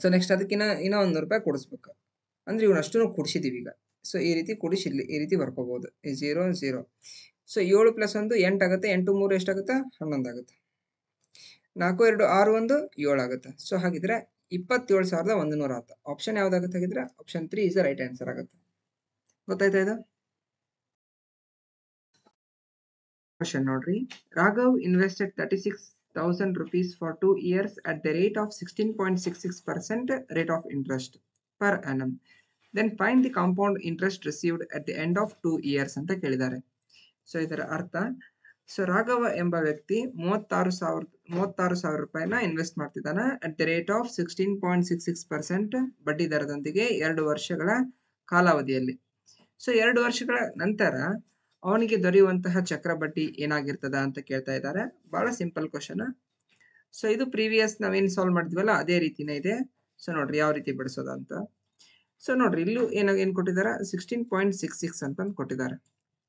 ಸೊ ನೆಕ್ಸ್ಟ್ ಅದಕ್ಕಿನ್ನ ಇನ್ನೂ 100 ರೂಪಾಯಿ ಕೂಡಿಸ್ಬೇಕು. ಅಂದ್ರೆ ಇವನಷ್ಟನ್ನು ಕೂಡಿಸಿದೀವಿ ಈಗ. ಸೊ ಈ ರೀತಿ ಕೂಡಿಸಿ ಇಲ್ಲಿ ಈ ರೀತಿ ಬರ್ಕೋಬಹುದು. 0 0. ಸೊ 7 ಪ್ಲಸ್ 1 8 ಆಗುತ್ತೆ. 8 3 ಎಷ್ಟಾಗುತ್ತೆ? 11 ಆಗುತ್ತೆ. 4 2 6 1 7 ಆಗುತ್ತೆ. ಸೊ ಹಾಗಿದ್ರೆ 27100 ಆಗುತ್ತೆ. ಆಪ್ಷನ್ ಯಾವ್ದಾಗುತ್ತೆ ಹಾಗಿದ್ರೆ? Option 3 is the right answer ಆಗುತ್ತೆ. ಗೊತ್ತಾಯ್ತಾ ಇದು? ಕ್ವಶನ್ ನೋಡ್ರಿ. Raghav invested 36,000 rupees for 2 years at the rate of 16.66% rate of interest per annum. Then find the compound interest received at the end of 2 years ಅಂತ ಕೇಳಿದ್ದಾರೆ. ಸೊ ಇದರ ಅರ್ಥ, ಸೊ ರಾಘವ ಎಂಬ ವ್ಯಕ್ತಿ 36,000 ರೂಪಾಯಿನ ಇನ್ವೆಸ್ಟ್ ಮಾಡ್ತಿದ್ದಾನೆ ಅಟ್ ದ ರೇಟ್ ಆಫ್ 16.66% ಬಡ್ಡಿ ದರದೊಂದಿಗೆ 2 ವರ್ಷಗಳ ಕಾಲಾವಧಿಯಲ್ಲಿ. ಸೊ 2 ವರ್ಷಗಳ ನಂತರ ಅವನಿಗೆ ದೊರೆಯುವಂತಹ ಚಕ್ರ ಬಡ್ಡಿ ಏನಾಗಿರ್ತದ ಅಂತ ಕೇಳ್ತಾ ಇದ್ದಾರೆ. ಬಹಳ ಸಿಂಪಲ್ ಕ್ವಶನ್. ಸೊ ಇದು ಪ್ರೀವಿಯಸ್ ನಾವೇನು ಸಾಲ್ವ್ ಮಾಡಿದ್ವಲ್ಲ ಅದೇ ರೀತಿನೇ ಇದೆ. ಸೊ ನೋಡ್ರಿ ಯಾವ ರೀತಿ ಬಿಡಿಸೋದ ಅಂತ. ಸೊ ನೋಡ್ರಿ ಇಲ್ಲೂ ಏನು ಕೊಟ್ಟಿದ್ದಾರೆ? 16.66 ಅಂತ ಕೊಟ್ಟಿದ್ದಾರೆ.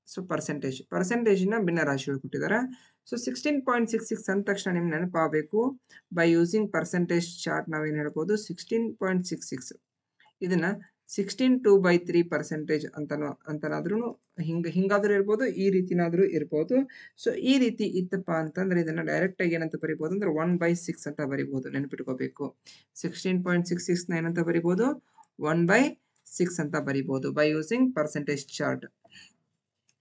ಸೊ ಪರ್ಸೆಂಟೇಜ್ನ ಭಿನ್ನ ರಾಶಿಗಳು ಕೊಟ್ಟಿದ್ದಾರೆ. ಸೊ 16.66 ಅಂದ ತಕ್ಷಣ ನಿಮ್ಗೆ ನೆನಪಾಗಬೇಕು, ಬೈ ಯೂಸಿಂಗ್ ಪರ್ಸೆಂಟೇಜ್ ಚಾರ್ಟ್ ನಾವೇನು ಹೇಳ್ಬೋದು? 16.66 ಇದನ್ನ 16/3% ಅಂತನಾದ್ರೂ ಹಿಂಗಾದ್ರೂ ಇರ್ಬೋದು, ಈ ರೀತಿನಾದ್ರೂ ಇರ್ಬೋದು. ಸೊ ಈ ರೀತಿ ಇತ್ತಪ್ಪ ಅಂತಂದ್ರೆ ಇದನ್ನ ಡೈರೆಕ್ಟ್ ಆಗಿ ಏನಂತ ಬರಿಬಹುದು ಅಂದ್ರೆ 1/6 ಅಂತ ಬರಿಬಹುದು. ನೆನಪಿಟ್ಕೋಬೇಕು. 16.66 ಏನಂತ ಬರಿಬಹುದು? 1/6 ಅಂತ ಬರಿಬಹುದು by using percentage chart.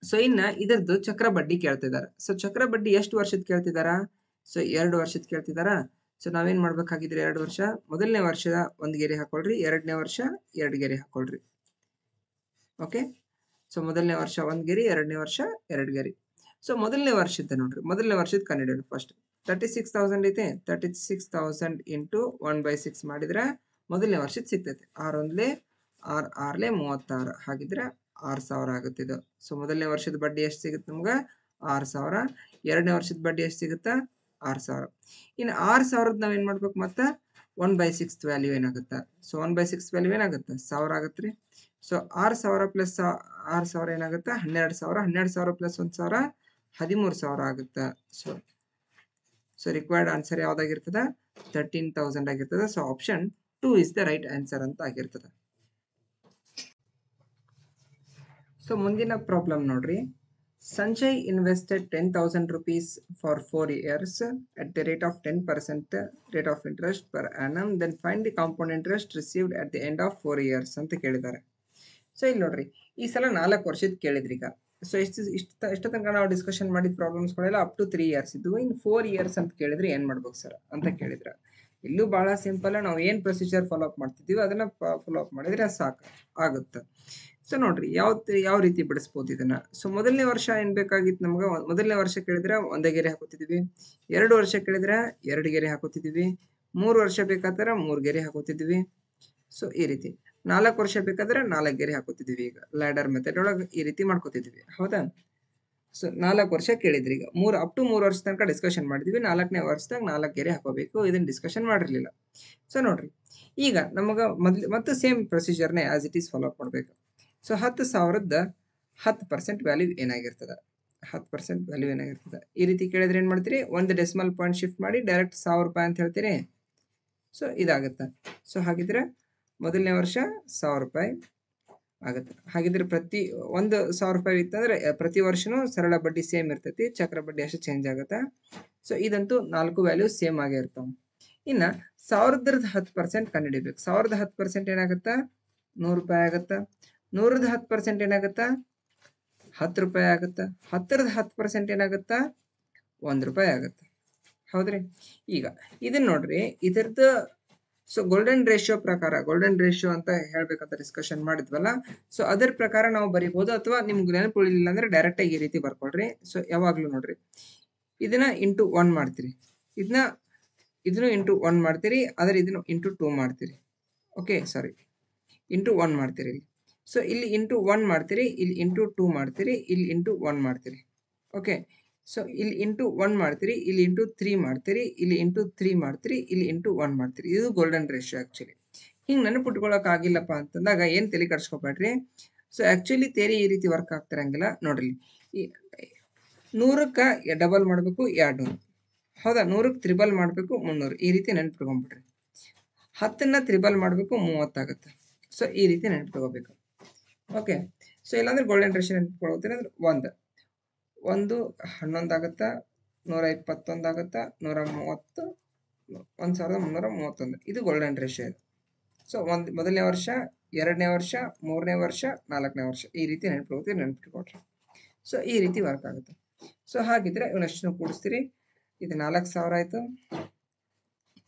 So ಇನ್ನ ಇದರದ್ದು ಚಕ್ರ ಬಡ್ಡಿ ಕೇಳ್ತಿದ್ದಾರೆ. ಸೊ ಚಕ್ರ ಬಡ್ಡಿ ಎಷ್ಟು ವರ್ಷದ ಕೇಳ್ತಿದಾರ? ಸೊ 2 ವರ್ಷದ ಕೇಳ್ತಿದಾರ. ಸೊ ನಾವೇನ್ ಮಾಡ್ಬೇಕಾಗಿದ್ರೆ 2 ವರ್ಷ, ಮೊದಲನೇ ವರ್ಷ 1 ಗೆರೆ ಹಾಕೊಳ್ರಿ, ಎರಡನೇ ವರ್ಷ 2 ಗೆರೆ ಹಾಕೊಳ್ರಿ. ಓಕೆ. ಸೊ ಮೊದಲನೇ ವರ್ಷ 1 ಗೆರೆ, ಎರಡನೇ ವರ್ಷ 2 ಗೆರೆ. ಸೊ ಮೊದಲನೇ ವರ್ಷದ ನೋಡ್ರಿ, ಮೊದಲನೇ ವರ್ಷದ ಕಂಡಿಡಿಯೋಣ ಫಸ್ಟ್. 36,000 ಐತೆ. 36,000 ಇಂಟು 1/6 ಮಾಡಿದ್ರೆ ಮೊದಲನೇ ವರ್ಷದ ಸಿಗ್ತೈತೆ. 6 1 6 6 36. ಹಾಗಿದ್ರೆ 6000 ಆಗುತ್ತೆ ಇದು. ಸೊ ಮೊದಲನೇ ವರ್ಷದ ಬಡ್ಡಿ ಎಷ್ಟು ಸಿಗುತ್ತೆ ನಮ್ಗೆ? 6000. ಎರಡನೇ ವರ್ಷದ ಬಡ್ಡಿ ಎಷ್ಟು ಸಿಗುತ್ತಾ? 6000. ಇನ್ನು 6000 ನಾವೇನ್ ಮಾಡ್ಬೇಕು? ಮತ್ತೆ 1/6 ವ್ಯಾಲ್ಯೂ ಏನಾಗುತ್ತೆ? ಸೊ 1/6 ವ್ಯಾಲ್ಯೂ ಏನಾಗುತ್ತೆ? 1000 ಆಗುತ್ತೆ ರೀ. ಸೊ 6000 ಪ್ಲಸ್ 6000 ಏನಾಗುತ್ತೆ? 12000. 12000 ಪ್ಲಸ್ 1000 13000 ಆಗುತ್ತೆ. So required answer ಯಾವ್ದಾಗಿರ್ತದೆ? 13,000 ಆಗಿರ್ತದೆ. So option 2 is the right answer ಅಂತ ಆಗಿರ್ತದೆ. ಸೊ ಮುಂದಿನ ಪ್ರಾಬ್ಲಮ್ ನೋಡ್ರಿ. Sanjay invested 10,000 rupees for 4 years at the rate of 10% rate of interest per annum. Then find the compound interest received at the end of 4 years ಅಂತ ಕೇಳಿದ್ದಾರೆ. ಸೊ ಇಲ್ಲಿ ನೋಡ್ರಿ, ಈ ಸಲ 4 ವರ್ಷದ ಕೇಳಿದ್ರಿ ಈಗ. ಸೊ ಎಷ್ಟು ತನಕ ನಾವು ಡಿಸ್ಕಷನ್ ಮಾಡಿದ ಪ್ರಾಬ್ಲಮ್ಸ್ಗಳೆಲ್ಲ ಅಪ್ ಟು 3 years ಇದ್ವು. ಇನ್ನು 4 years ಅಂತ ಕೇಳಿದ್ರೆ ಏನ್ ಮಾಡ್ಬೇಕು ಸರ್ ಅಂತ ಕೇಳಿದ್ರೆ, ಇಲ್ಲೂ ಬಹಳ ಸಿಂಪಲ್. ನಾವು ಏನ್ ಪ್ರೊಸೀಜರ್ ಫಾಲೋ ಅಪ್ ಮಾಡ್ತಿದ್ದೀವಿ ಅದನ್ನ ಫಾಲೋ ಅಪ್ ಮಾಡಿದ್ರೆ ಸಾಕು ಆಗುತ್ತೆ. ಸೊ ನೋಡ್ರಿ ಯಾವ ರೀತಿ ಬಿಡಿಸ್ಬೋದು ಇದನ್ನ. ಸೊ ಮೊದಲನೇ ವರ್ಷ ಏನ್ ಬೇಕಾಗಿತ್ತು ನಮ್ಗೆ? ಮೊದಲನೇ ವರ್ಷ ಕೇಳಿದ್ರೆ 1 ಗೆರೆ ಹಾಕೋತಿದ್ವಿ. 2 ವರ್ಷ ಕೇಳಿದ್ರೆ 2 ಗೆರೆ ಹಾಕೋತಿದ್ವಿ. 3 ವರ್ಷ ಬೇಕಾದ್ರೆ 3 ಗೆರೆ ಹಾಕೋತಿದ್ವಿ. ಸೊ ಈ ರೀತಿ 4 ವರ್ಷ ಬೇಕಾದ್ರೆ 4 ಗೆರೆ ಹಾಕೋತಿದ್ವಿ. ಈಗ ಲ್ಯಾಡರ್ ಮೆಥಡ್ ಒಳಗೆ ಈ ರೀತಿ ಮಾಡ್ಕೋತಿದ್ವಿ. ಹೌದಾ? ಸೊ 4 ವರ್ಷ ಕೇಳಿದ್ರಿ. ಈಗ ಅಪ್ ಟು 3 ವರ್ಷ ತನಕ ಡಿಸ್ಕಷನ್ ಮಾಡಿದ್ವಿ. 4ನೇ ವರ್ಷದಾಗ 4 ಗೆರೆ ಹಾಕೋಬೇಕು. ಇದನ್ನ ಡಿಸ್ಕಷನ್ ಮಾಡಿರ್ಲಿಲ್ಲ. ಸೊ ನೋಡ್ರಿ, ಈಗ ನಮಗ ಮತ್ತೆ ಸೇಮ್ ಪ್ರೊಸೀಜರ್ನೇ as it is follow up ಮಾಡ್ಬೇಕು. ಸೊ 10,000ದ 10% ವ್ಯಾಲ್ಯೂ ಏನಾಗಿರ್ತದೆ? 10% ವ್ಯಾಲ್ಯೂ ಏನಾಗಿರ್ತದೆ? ಈ ರೀತಿ ಕೇಳಿದ್ರೆ ಏನ್ ಮಾಡ್ತೀರಿ? ಒಂದು ಡೆಸಿಮಲ್ ಪಾಯಿಂಟ್ ಶಿಫ್ಟ್ ಮಾಡಿ ಡೈರೆಕ್ಟ್ 1000 ರೂಪಾಯಿ ಅಂತ ಹೇಳ್ತೀರಿ. ಸೊ ಇದಾಗುತ್ತೆ. ಸೊ ಹಾಗಿದ್ರೆ ಮೊದಲನೇ ವರ್ಷ 1000 ರೂಪಾಯಿ ಆಗುತ್ತೆ. ಹಾಗಿದ್ರೆ ಪ್ರತಿ 1,000 ರೂಪಾಯಿ ಇತ್ತಂದ್ರೆ ಪ್ರತಿ ವರ್ಷನೂ ಸರಳ ಬಡ್ಡಿ ಸೇಮ್ ಇರ್ತೈತಿ, ಚಕ್ರ ಬಡ್ಡಿ ಅಷ್ಟು ಚೇಂಜ್ ಆಗುತ್ತೆ. ಸೊ ಇದಂತೂ 4 ವ್ಯಾಲ್ಯೂ ಸೇಮ್ ಆಗೇ ಇರ್ತಾವ. ಇನ್ನ 1000ದ 10% ಕಂಡುಹಿಡಿಬೇಕು. 1000ದ 10% ಏನಾಗುತ್ತಾ? 100 ರೂಪಾಯಿ ಆಗುತ್ತಾ. 100ದ 10% ಏನಾಗುತ್ತಾ? 10 ರೂಪಾಯಿ ಆಗುತ್ತಾ. 10ರದ 10% ಏನಾಗುತ್ತಾ? 1 ರೂಪಾಯಿ ಆಗುತ್ತೆ. ಹೌದ್ರಿ? ಈಗ ಇದನ್ನ ನೋಡ್ರಿ, ಇದರದ್ದು ಸೊ ಗೋಲ್ಡನ್ ರೇಷಿಯೋ ಪ್ರಕಾರ, ಗೋಲ್ಡನ್ ರೇಷಿಯೋ ಅಂತ ಹೇಳ್ಬೇಕಂತ ಡಿಸ್ಕಷನ್ ಮಾಡಿದ್ವಲ್ಲ, ಸೊ ಅದರ ಪ್ರಕಾರ ನಾವು ಬರಿಬಹುದು. ಅಥವಾ ನಿಮ್ಗೆ ನೆನಪು ಉಳಿಲಿಲ್ಲ ಅಂದ್ರೆ ಡೈರೆಕ್ಟ್ ಆಗಿ ಈ ರೀತಿ ಬರ್ಕೊಳ್ರಿ. ಸೊ ಯಾವಾಗ್ಲೂ ನೋಡ್ರಿ, ಇದನ್ನ ಇಂಟು 1 ಮಾಡ್ತೀರಿ, ಇದನ್ನು ಇಂಟು 1 ಮಾಡ್ತೀರಿ, ಆದರೆ ಇದನ್ನು ಇಂಟು 2 ಮಾಡ್ತೀರಿ. ಓಕೆ, ಸಾರಿ, ಇಂಟು 1 ಮಾಡ್ತೀರಿ ಇಲ್ಲಿ. ಸೊ ಇಲ್ಲಿ ಇಂಟು 1 ಮಾಡ್ತೀರಿ, ಇಲ್ಲಿ ಇಂಟು 2 ಮಾಡ್ತೀರಿ, ಇಲ್ಲಿ ಇಂಟು 1 ಮಾಡ್ತೀರಿ. ಓಕೆ, ಸೊ ಇಲ್ಲಿ ಇಂಟು 1 ಮಾಡ್ತೀರಿ, ಇಲ್ಲಿ ಇಂಟು 3 ಮಾಡ್ತೀರಿ, ಇಲ್ಲಿ ಇಂಟು 3 ಮಾಡ್ತೀರಿ, ಇಲ್ಲಿ ಇಂಟು 1 ಮಾಡ್ತೀರಿ. ಇದು ಗೋಲ್ಡನ್ ರೇಷಿಯೋ. ಆ್ಯಕ್ಚುಲಿ ಹಿಂಗೆ ನೆನಪಿಟ್ಕೊಳ್ಳೋಕೆ ಆಗಿಲ್ಲಪ್ಪ ಅಂತಂದಾಗ ಏನು ತಲೆ ಕೆಡಿಸ್ಕೊಬೇಡ್ರಿ. ಸೊ ಆ್ಯಕ್ಚುಲಿ ತೇರಿ ಈ ರೀತಿ ವರ್ಕ್ ಆಗ್ತಿರಂಗಿಲ್ಲ. ನೋಡ್ರಿ, ಈ 100ಕ್ಕೆ ಡಬಲ್ ಮಾಡಬೇಕು 200, ಹೌದಾ? 100ಕ್ಕೆ ತ್ರಿಬಲ್ ಮಾಡಬೇಕು 300. ಈ ರೀತಿ ನೆನ್ಪಿಟ್ಕೊಂಡ್ಬಿಡ್ರಿ. 10ನ್ನ ತ್ರಿಬಲ್ ಮಾಡಬೇಕು 30 ಆಗುತ್ತೆ. ಸೊ ಈ ರೀತಿ ನೆನ್ಪಿಟ್ಕೋಬೇಕು. ಓಕೆ, ಸೊ ಇಲ್ಲಾಂದ್ರೆ ಗೋಲ್ಡನ್ ರೇಷಿಯೋ ನೆನ್ಪಿಟ್ಕೊಳ್ತೀನಿ ಅಂದ್ರೆ 1 11 ಆಗುತ್ತಾ, 121 ಆಗುತ್ತಾ, 130, 1331. ಇದು ಗೋಲ್ಡನ್ ರೇಷಿಯೋ. ಸೊ ಮೊದಲನೇ ವರ್ಷ, 2ನೇ ವರ್ಷ, 3ನೇ ವರ್ಷ, 4ನೇ ವರ್ಷ, ಈ ರೀತಿ ನೆನ್ಪಿಟ್ಕೊಳ್ರಿ. ಸೊ ಈ ರೀತಿ ವರ್ಕ್ ಆಗುತ್ತೆ. ಸೊ ಹಾಗಿದ್ರೆ ಇವನಷ್ಟು ಕೂಡಿಸ್ತೀರಿ. ಇದು 4000 ಆಯಿತು,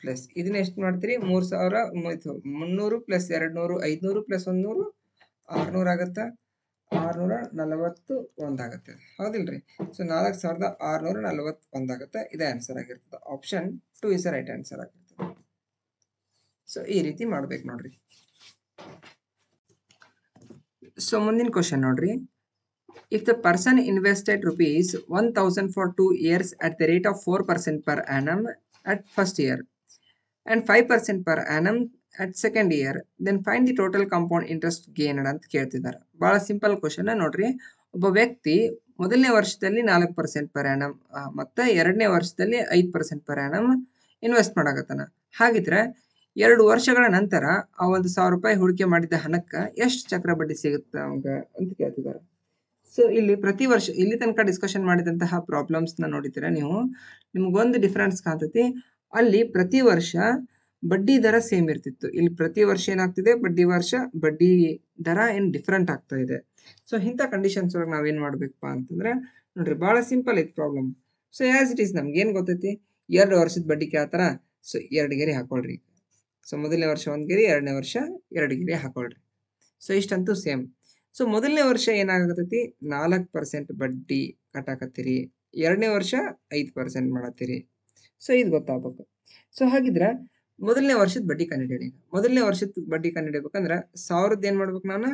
ಪ್ಲಸ್ ಇದನ್ನ ಎಷ್ಟು ಮಾಡ್ತೀರಿ? 3000, 300 ಪ್ಲಸ್ 200, 500 ಪ್ಲಸ್ 100, 600 ಆಗುತ್ತಾ? 641 ಆಗುತ್ತೆ, ಹೌದಿಲ್ರಿ? ಸೊ 4641 ಆಗುತ್ತೆ. ಇದೇ ಆನ್ಸರ್ ಆಗಿರ್ತದೆ. ಆಪ್ಷನ್ 2 ಇಸ್ ರೈಟ್ ಆನ್ಸರ್ ಆಗಿರ್ತದೆ. ಸೊ ಈ ರೀತಿ ಮಾಡ್ಬೇಕು ನೋಡ್ರಿ. ಸೊ ಮುಂದಿನ ಕ್ವಶನ್ ನೋಡ್ರಿ. If the person invested rupees 1000 for 2 years at the rate of 4% per annum at first year and 5% per annum at second year, then find the total compound interest gained ಅಂತ ಕೇಳ್ತಿದ್ದಾರೆ. ಭಾಳ ಸಿಂಪಲ್ ಕ್ವಶನ್ ನೋಡ್ರಿ. ಒಬ್ಬ ವ್ಯಕ್ತಿ ಮೊದಲನೇ ವರ್ಷದಲ್ಲಿ 4% per annum ಮತ್ತು 2ನೇ ವರ್ಷದಲ್ಲಿ 5% per annum ಇನ್ವೆಸ್ಟ್ ಮಾಡಾಕತ್ತಾನ. ಹಾಗಿದ್ರೆ 2 ವರ್ಷಗಳ ನಂತರ ಆ 1000 ರೂಪಾಯಿ ಹೂಡಿಕೆ ಮಾಡಿದ ಹಣಕ್ಕೆ ಎಷ್ಟು ಚಕ್ರ ಬಡ್ಡಿ ಸಿಗುತ್ತೆ ಅವಾಗ ಅಂತ ಕೇಳ್ತಿದ್ದಾರೆ. ಸೊ ಇಲ್ಲಿ ಪ್ರತಿ ವರ್ಷ ಇಲ್ಲಿ ತನಕ ಡಿಸ್ಕಷನ್ ಮಾಡಿದಂತಹ ಪ್ರಾಬ್ಲಮ್ಸ್ನ ನೋಡಿದ್ರೆ ನೀವು, ನಿಮಗೊಂದು ಡಿಫ್ರೆನ್ಸ್ ಕಾಣ್ತೈತಿ. ಅಲ್ಲಿ ಪ್ರತಿ ವರ್ಷ ಬಡ್ಡಿ ದರ ಸೇಮ್ ಇರ್ತಿತ್ತು. ಇಲ್ಲಿ ಪ್ರತಿ ವರ್ಷ ಏನಾಗ್ತಿದೆ? ಬಡ್ಡಿ ದರ ಏನು ಡಿಫ್ರೆಂಟ್ ಆಗ್ತಾ ಇದೆ. ಸೊ ಇಂಥ ಕಂಡೀಷನ್ಸ್ ಒಳಗೆ ನಾವೇನು ಮಾಡಬೇಕಪ್ಪ ಅಂತಂದ್ರೆ ನೋಡ್ರಿ, ಭಾಳ ಸಿಂಪಲ್ ಐತಿ problem. So as it is ನಮ್ಗೆ ಏನು ಗೊತ್ತೈತಿ? 2 ವರ್ಷದ ಬಡ್ಡಿ ಕೇಳ್ತಾರ. ಸೊ 2 ಗೆರೆ ಹಾಕೊಳ್ರಿ. ಸೊ ಮೊದಲನೇ ವರ್ಷ 1 ಗೆರೆ, 2ನೇ ವರ್ಷ 2 ಗೆರೆ ಹಾಕೊಳ್ರಿ. ಸೊ ಇಷ್ಟಂತೂ ಸೇಮ್. ಸೊ ಮೊದಲನೇ ವರ್ಷ ಏನಾಗತೈತಿ? 4% ಬಡ್ಡಿ ಕಟ್ಟಾಕತ್ತೀರಿ. 2ನೇ ವರ್ಷ 5% ಮಾಡತ್ತೀರಿ. ಸೊ ಇದು ಗೊತ್ತಾಗಬೇಕು. ಸೊ ಹಾಗಿದ್ರೆ ಮೊದಲನೇ ವರ್ಷದ ಬಡ್ಡಿ ಕಂಡುಹಿಡಿಯೋಣ. ಮೊದಲನೇ ವರ್ಷದ ಬಡ್ಡಿ ಕಂಡುಹಿಡಿಬೇಕಂದ್ರೆ 1000 ಏನು ಮಾಡ್ಬೇಕು? ನಾನು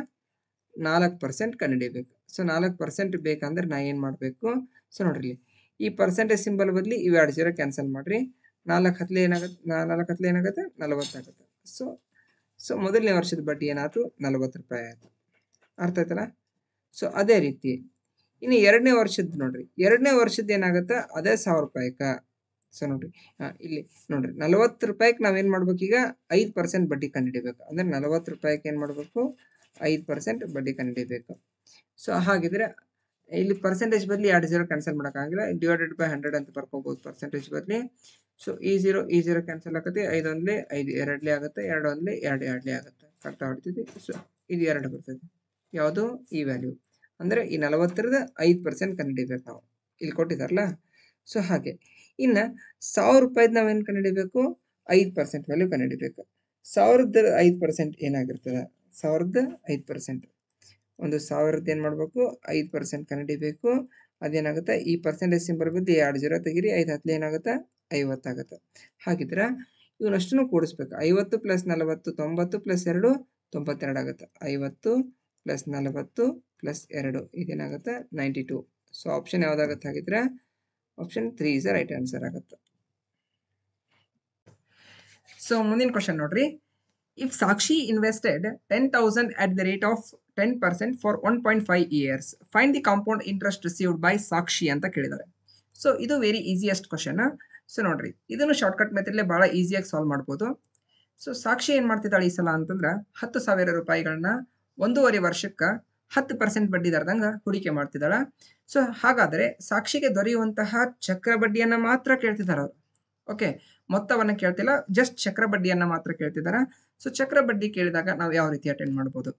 4% ಕಂಡುಹಿಡಿಬೇಕು. ಸೊ 4% ಬೇಕಂದ್ರೆ ನಾ ಏನು ಮಾಡಬೇಕು? ಸೊ ನೋಡ್ರಿ, ಈ ಪರ್ಸೆಂಟೇಜ್ ಸಿಂಬಲ್ ಬದಲಿ ಇವು 2 0 ಕ್ಯಾನ್ಸಲ್ ಮಾಡಿರಿ. 4 ಹತ್ತಲೆ ಏನಾಗುತ್ತೆ? 40 ಆಗುತ್ತೆ. ಸೊ ಮೊದಲನೇ ವರ್ಷದ ಬಡ್ಡಿ ಏನಾಯ್ತು? 40 ರೂಪಾಯಿ ಆಯಿತು. ಅರ್ಥ ಆಯ್ತಲ್ಲ? ಸೊ ಅದೇ ರೀತಿ ಇನ್ನು 2ನೇ ವರ್ಷದ ನೋಡ್ರಿ, 2ನೇ ವರ್ಷದ ಏನಾಗುತ್ತೆ? ಅದೇ 1000 ರೂಪಾಯಿಗೆ. ಸೊ ನೋಡ್ರಿ, ಇಲ್ಲಿ ನೋಡ್ರಿ, 40 ರೂಪಾಯಿಗೆ ನಾವೇನು ಮಾಡ್ಬೇಕು? ಈಗ 5% ಬಡ್ಡಿ ಕಂಡುಹಿಡಿಬೇಕು. ಅಂದ್ರೆ 40 ರೂಪಾಯಿಗೆ ಏನು ಮಾಡಬೇಕು? 5% ಬಡ್ಡಿ ಕಂಡುಹಿಡಿಬೇಕು. ಸೊ ಹಾಗಿದ್ರೆ ಇಲ್ಲಿ ಪರ್ಸೆಂಟೇಜ್ ಬದಲಿ 2 0 ಕ್ಯಾನ್ಸಲ್ ಮಾಡೋಕ್ಕಾಗಿಲ್ಲ. ಡಿವೈಡೆಡ್ ಬೈ 100 ಅಂತ ಬರ್ಕೋಬಹುದು ಪರ್ಸೆಂಟೇಜ್ ಬದಲಿ. ಸೊ ಈ 0 ಕ್ಯಾನ್ಸಲ್ ಆಗುತ್ತೆ. 5 1 5 2 ಆಗುತ್ತೆ, 2 1 2 2 ಆಗುತ್ತೆ. ಕರೆಕ್ಟ್ ಹೊಡ್ತಿದ್ವಿ. ಸೊ ಇದು 2 ಬರ್ತದೆ. ಯಾವುದು? ಈ ವ್ಯಾಲ್ಯೂ. ಅಂದರೆ ಈ 40ರದ 5% ಕಂಡುಹಿಡಿಬೇಕು ನಾವು. ಇಲ್ಲಿ ಕೊಟ್ಟಿದ್ದಾರಲ್ಲ. ಸೊ ಹಾಗೆ ಇನ್ನು 1000 ರೂಪಾಯಿದು ನಾವೇನು ಕಂಡುಹಿಡಿಬೇಕು? 5% ವ್ಯಾಲ್ಯೂ ಕಂಡುಹಿಡಿಬೇಕು. 1000ದ 5% ಏನಾಗಿರ್ತದೆ? 1000ದ 5%. ಒಂದು 1000ದ ಏನು ಮಾಡಬೇಕು? 5% ಕಂಡುಹಿಡಿಬೇಕು. ಅದೇನಾಗುತ್ತೆ? ಈ ಪರ್ಸೆಂಟೇಜ್ ಸಿಂಬಲ್ ಬದಲು 2 0 ತೆಗೀರಿ. 5 ಹತ್ತಲೆ ಏನಾಗುತ್ತೆ? 50 ಆಗುತ್ತೆ. ಹಾಗಿದ್ರೆ ಇವನಷ್ಟನ್ನು ಕೂಡಿಸ್ಬೇಕು. 50 + 40 90 + 2 92 ಆಗುತ್ತೆ. 50 + 40 + 2 ಇದೇನಾಗುತ್ತೆ? 92. ಸೊ ಆಪ್ಷನ್ ಯಾವುದಾಗುತ್ತೆ ಹಾಗಿದ್ರೆ? ಆಪ್ಷನ್ 3 ಇಸ್ ರೈಟ್ ಆನ್ಸರ್ ಆಗುತ್ತೆ. ಸೊ ಮುಂದಿನ ಕ್ವಶನ್ ನೋಡ್ರಿ. If Sakshi invested 10,000 at the rate of 10% for 1.5 years, find the compound interest received by ಸಾಕ್ಷಿ ಅಂತ ಕೇಳಿದ್ದಾರೆ. ಸೊ ಇದು ವೆರಿ ಈಸಿಯೆಸ್ಟ್ ಕ್ವಶನ್. ಸೊ ನೋಡ್ರಿ, ಇದನ್ನು ಶಾರ್ಟ್ಕಟ್ ಮೆಥಡ್ಲೇ ಭಾಳ ಈಸಿಯಾಗಿ ಸಾಲ್ವ್ ಮಾಡ್ಬೋದು. ಸೊ ಸಾಕ್ಷಿ ಏನು ಮಾಡ್ತಿದ್ದಾಳೆ ಈ ಸಲ ಅಂತಂದ್ರೆ 10,000 ರೂಪಾಯಿಗಳನ್ನ 1.5 ವರ್ಷಕ್ಕೆ 10% ಬಡ್ಡಿ ದರದಂಗೆ ಹೂಡಿಕೆ ಮಾಡ್ತಿದ್ದಾಳೆ. ಸೊ ಹಾಗಾದರೆ ಸಾಕ್ಷಿಗೆ ದೊರೆಯುವಂತಹ ಚಕ್ರ ಬಡ್ಡಿಯನ್ನು ಮಾತ್ರ ಕೇಳ್ತಿದ್ದಾರೆ ಅವರು. ಓಕೆ, ಮೊತ್ತವನ್ನು ಕೇಳ್ತಿಲ್ಲ, ಜಸ್ಟ್ ಚಕ್ರ ಬಡ್ಡಿಯನ್ನು ಮಾತ್ರ ಕೇಳ್ತಿದ್ದಾರೆ. ಸೊ ಚಕ್ರ ಬಡ್ಡಿ ಕೇಳಿದಾಗ ನಾವು ಯಾವ ರೀತಿ ಅಟೆಂಡ್ ಮಾಡ್ಬೋದು?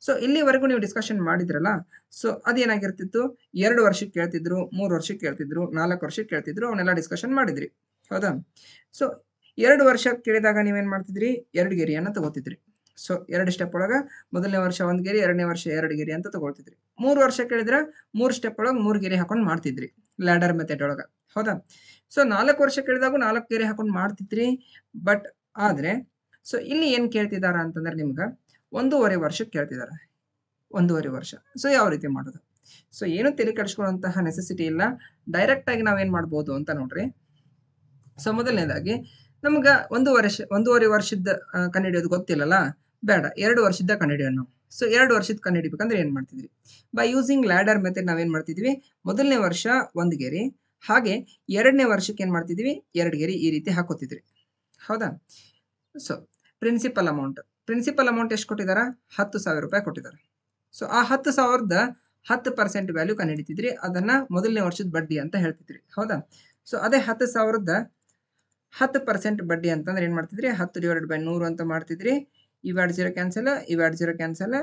ಸೊ ಇಲ್ಲಿವರೆಗೂ ನೀವು ಡಿಸ್ಕಷನ್ ಮಾಡಿದ್ರಲ್ಲ, ಸೊ ಅದೇನಾಗಿರ್ತಿತ್ತು? 2 ವರ್ಷಕ್ಕೆ ಕೇಳ್ತಿದ್ರು, 3 ವರ್ಷಕ್ಕೆ ಕೇಳ್ತಿದ್ರು, 4 ವರ್ಷಕ್ಕೆ ಕೇಳ್ತಿದ್ರು, ಅವನ್ನೆಲ್ಲ ಡಿಸ್ಕಷನ್ ಮಾಡಿದ್ರಿ, ಹೌದಾ? ಸೊ 2 ವರ್ಷ ಕೇಳಿದಾಗ ನೀವೇನು ಮಾಡ್ತಿದ್ರಿ? 2 ಗೆರೆಯನ್ನು ತಗೋತಿದ್ರಿ. ಸೊ 2 ಸ್ಟೆಪ್ ಒಳಗೆ ಮೊದಲನೇ ವರ್ಷ 1 ಗೆರೆ, 2ನೇ ವರ್ಷ 2 ಗೆರೆ ಅಂತ ತಗೊಳ್ತಿದ್ರಿ. 3 ವರ್ಷ ಕೇಳಿದ್ರೆ 3 ಸ್ಟೆಪ್ ಒಳಗೆ 3 ಗೆರೆ ಹಾಕೊಂಡು ಮಾಡ್ತಿದ್ರಿ. ಲ್ಯಾಡರ್ ಮೆಥಡ್ ಒಳಗೆ. ಹೌದಾ? ಸೊ 4 ವರ್ಷ ಕೇಳಿದಾಗ 4 ಗೆರೆ ಹಾಕೊಂಡು ಮಾಡ್ತಿದ್ರಿ. ಬಟ್ ಆದರೆ ಸೊ ಇಲ್ಲಿ ಏನು ಕೇಳ್ತಿದಾರ ಅಂತಂದ್ರೆ ನಿಮ್ಗೆ 1.5 ವರ್ಷಕ್ಕೆ ಕೇಳ್ತಿದ್ದಾರೆ. 1.5 ವರ್ಷ. ಸೊ ಯಾವ ರೀತಿ ಮಾಡೋದು? ಸೊ ಏನು ತಲೆ ಕೆಡಿಸ್ಕೊಳ್ಳುವಂತಹ ನೆಸೆಸಿಟಿ ಇಲ್ಲ. ಡೈರೆಕ್ಟ್ ಆಗಿ ನಾವೇನು ಮಾಡ್ಬೋದು ಅಂತ ನೋಡ್ರಿ. ಸೊ ಮೊದಲನೇದಾಗಿ ನಮ್ಗೆ 1.5 ವರ್ಷದ ಕಂಡುಹಿಡಿಯೋದು ಗೊತ್ತಿಲ್ಲಲ್ಲ, ಬೇಡ 2 ವರ್ಷದ ಕಂಡುಹಿಡಿಯೋಣ ನಾವು. ಸೊ 2 ವರ್ಷದ ಕಂಡುಹಿಡಿಬೇಕಂದ್ರೆ ಏನು ಮಾಡ್ತಿದ್ರಿ? ಬೈ ಯೂಸಿಂಗ್ ಲ್ಯಾಡರ್ ಮೆಥಡ್ ನಾವೇನು ಮಾಡ್ತಿದ್ವಿ, ಮೊದಲನೇ ವರ್ಷ 1 ಗೆರೆ, ಹಾಗೆ 2ನೇ ವರ್ಷಕ್ಕೆ ಏನು ಮಾಡ್ತಿದ್ವಿ, 2 ಗೆರೆ ಈ ರೀತಿ ಹಾಕೋತಿದ್ರಿ. ಹೌದಾ? ಸೊ ಪ್ರಿನ್ಸಿಪಲ್ ಅಮೌಂಟ್ ಎಷ್ಟು ಕೊಟ್ಟಿದ್ದಾರೆ? 10,000 ರೂಪಾಯಿ ಕೊಟ್ಟಿದ್ದಾರೆ. ಸೊ ಆ 10,000ದ 10% ವ್ಯಾಲ್ಯೂ ಕಂಡುಹಿಡಿತಿದ್ರಿ. ಅದನ್ನ ಮೊದಲನೇ ವರ್ಷದ ಬಡ್ಡಿ ಅಂತ ಹೇಳ್ತಿದ್ರಿ. ಹೌದಾ? ಸೊ ಅದೇ 10,000ದ 10% ಬಡ್ಡಿ ಅಂತಂದ್ರೆ ಏನು ಮಾಡ್ತಿದ್ರಿ? 10/100 ಅಂತ ಮಾಡ್ತಿದ್ರಿ. ಇವೆರಡು 0 ಕ್ಯಾನ್ಸಲ್, ಇವೆರಡು 0 ಕ್ಯಾನ್ಸಲ್,